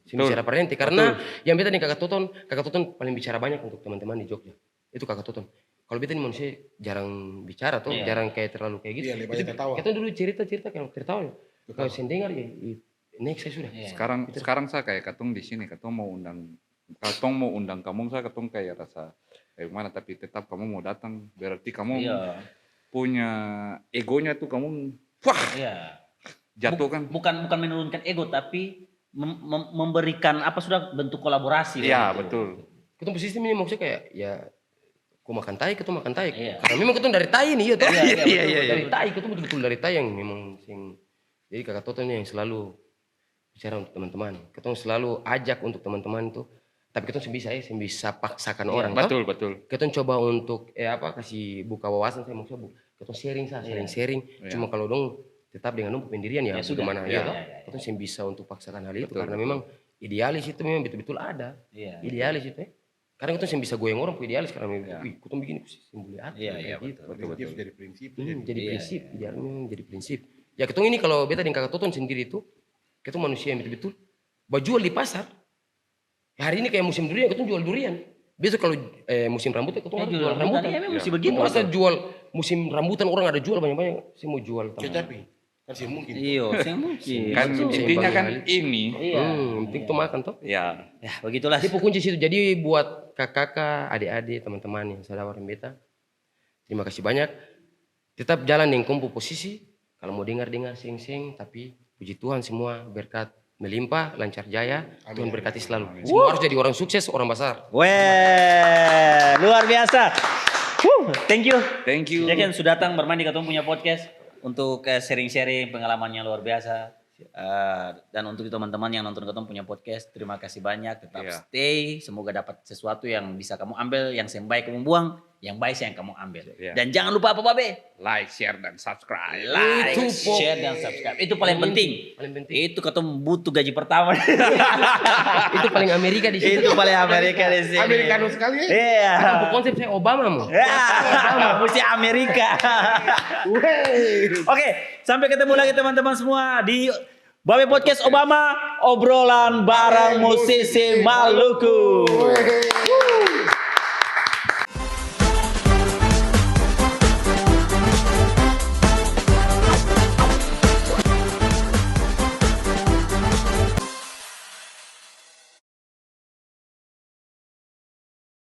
Sini bicara parenti karena yang beta nih kakak Toton paling bicara banyak untuk teman-teman di Jogja. Itu kakak Toton. Kalau beta nih manusia jarang bicara tuh, Iya. jarang kayak terlalu kayak gitu. Iya, lebih banyak tertawa. Kita dulu cerita kayak tertawa. Kalau saya dengar ya, next saya sudah. Iya. Sekarang saya kayak katong di sini, katong mau undang kamu, saya katong kayak rasa kayak mana, tapi tetap kamu mau datang, berarti kamu Iya. punya egonya tuh kamu wah Iya. jatuh kan. Bukan menurunkan ego tapi memberikan apa sudah bentuk kolaborasi. Iya, begitu. betul. Ketemu sistem ini maksudnya kayak ya ku makan tai, ketemu makan tai. Iya. Karena memang ketemu dari tai nih ya. toh. Iya. Dari tai, ketemu betul-betul dari tai yang memang sing. Jadi kakak Toto ini yang selalu bicara untuk teman-teman. Ketemu selalu ajak untuk teman-teman itu. Tapi ketemu bisa paksakan orang. toh. Betul. Ketemu coba untuk kasih buka wawasan saya maksudnya ketemu sharing. Iya. Cuma kalau dong tetap dengan pendirian ya, Ya sudah. bagaimana Iya, ya. iya. Ketemu sih bisa untuk paksakan hal itu Betul, karena betul. memang idealis itu memang betul-betul ada. Iya. Idealis itu. Karena kita sih bisa goyang orang ku idealis karena Iya. wih, kutung begini simboli apa? Iya, iya, gitu. Prinsip jadi prinsip. Jadi Iya, prinsip, idealnya jadi prinsip. Ya ketemu ini kalau beta dengan kakak Toton sendiri itu, ketemu manusia yang betul-betul jual di pasar. Ya, hari ini kayak musim durian, ketemu jual durian. Besok kalau musim rambutan, kita harus jual rambutan. Ya memang mesti begitu. Masa jual musim rambutan orang ada jual banyak-banyak. Saya mau jual. Tapi kan sih mungkin. Iya, saya mungkin. Kan intinya kan ini. Iya. Penting tuh makan toh. Ya. Ya, begitulah. Jadi kunci situ. Jadi buat kakak-kakak, adik-adik, teman-teman yang saya tawarin beta, terima kasih banyak. Tetap jalan dengan kompo posisi. Kalau mau dengar-dengar sing-sing, tapi puji Tuhan semua berkat melimpah, lancar jaya. Tuhan berkati selalu. Semua harus jadi orang sukses, orang besar. Weh, luar biasa. Thank you. Thank you. Ya kan sudah datang bermain di Katong punya podcast untuk sharing-sharing pengalamannya luar biasa. Dan untuk teman-teman yang nonton Katong punya podcast, terima kasih banyak. Tetap stay. Semoga dapat sesuatu yang bisa kamu ambil, yang baik kamu buang, yang baik yang kamu ambil. Dan jangan lupa apa, Babe? Like, share, dan subscribe. Like, share, dan subscribe. Itu paling penting. Paling penting. Itu Katong butuh gaji pertama. Itu paling Amerika di situ. Itu paling Amerika di sini. Amerikano sekali ya. Iya. Aku konsep saya Obama mau. Ya, mesti Amerika. Oke, sampai ketemu lagi teman-teman semua di Babe Podcast Obama, obrolan bareng musisi Maluku.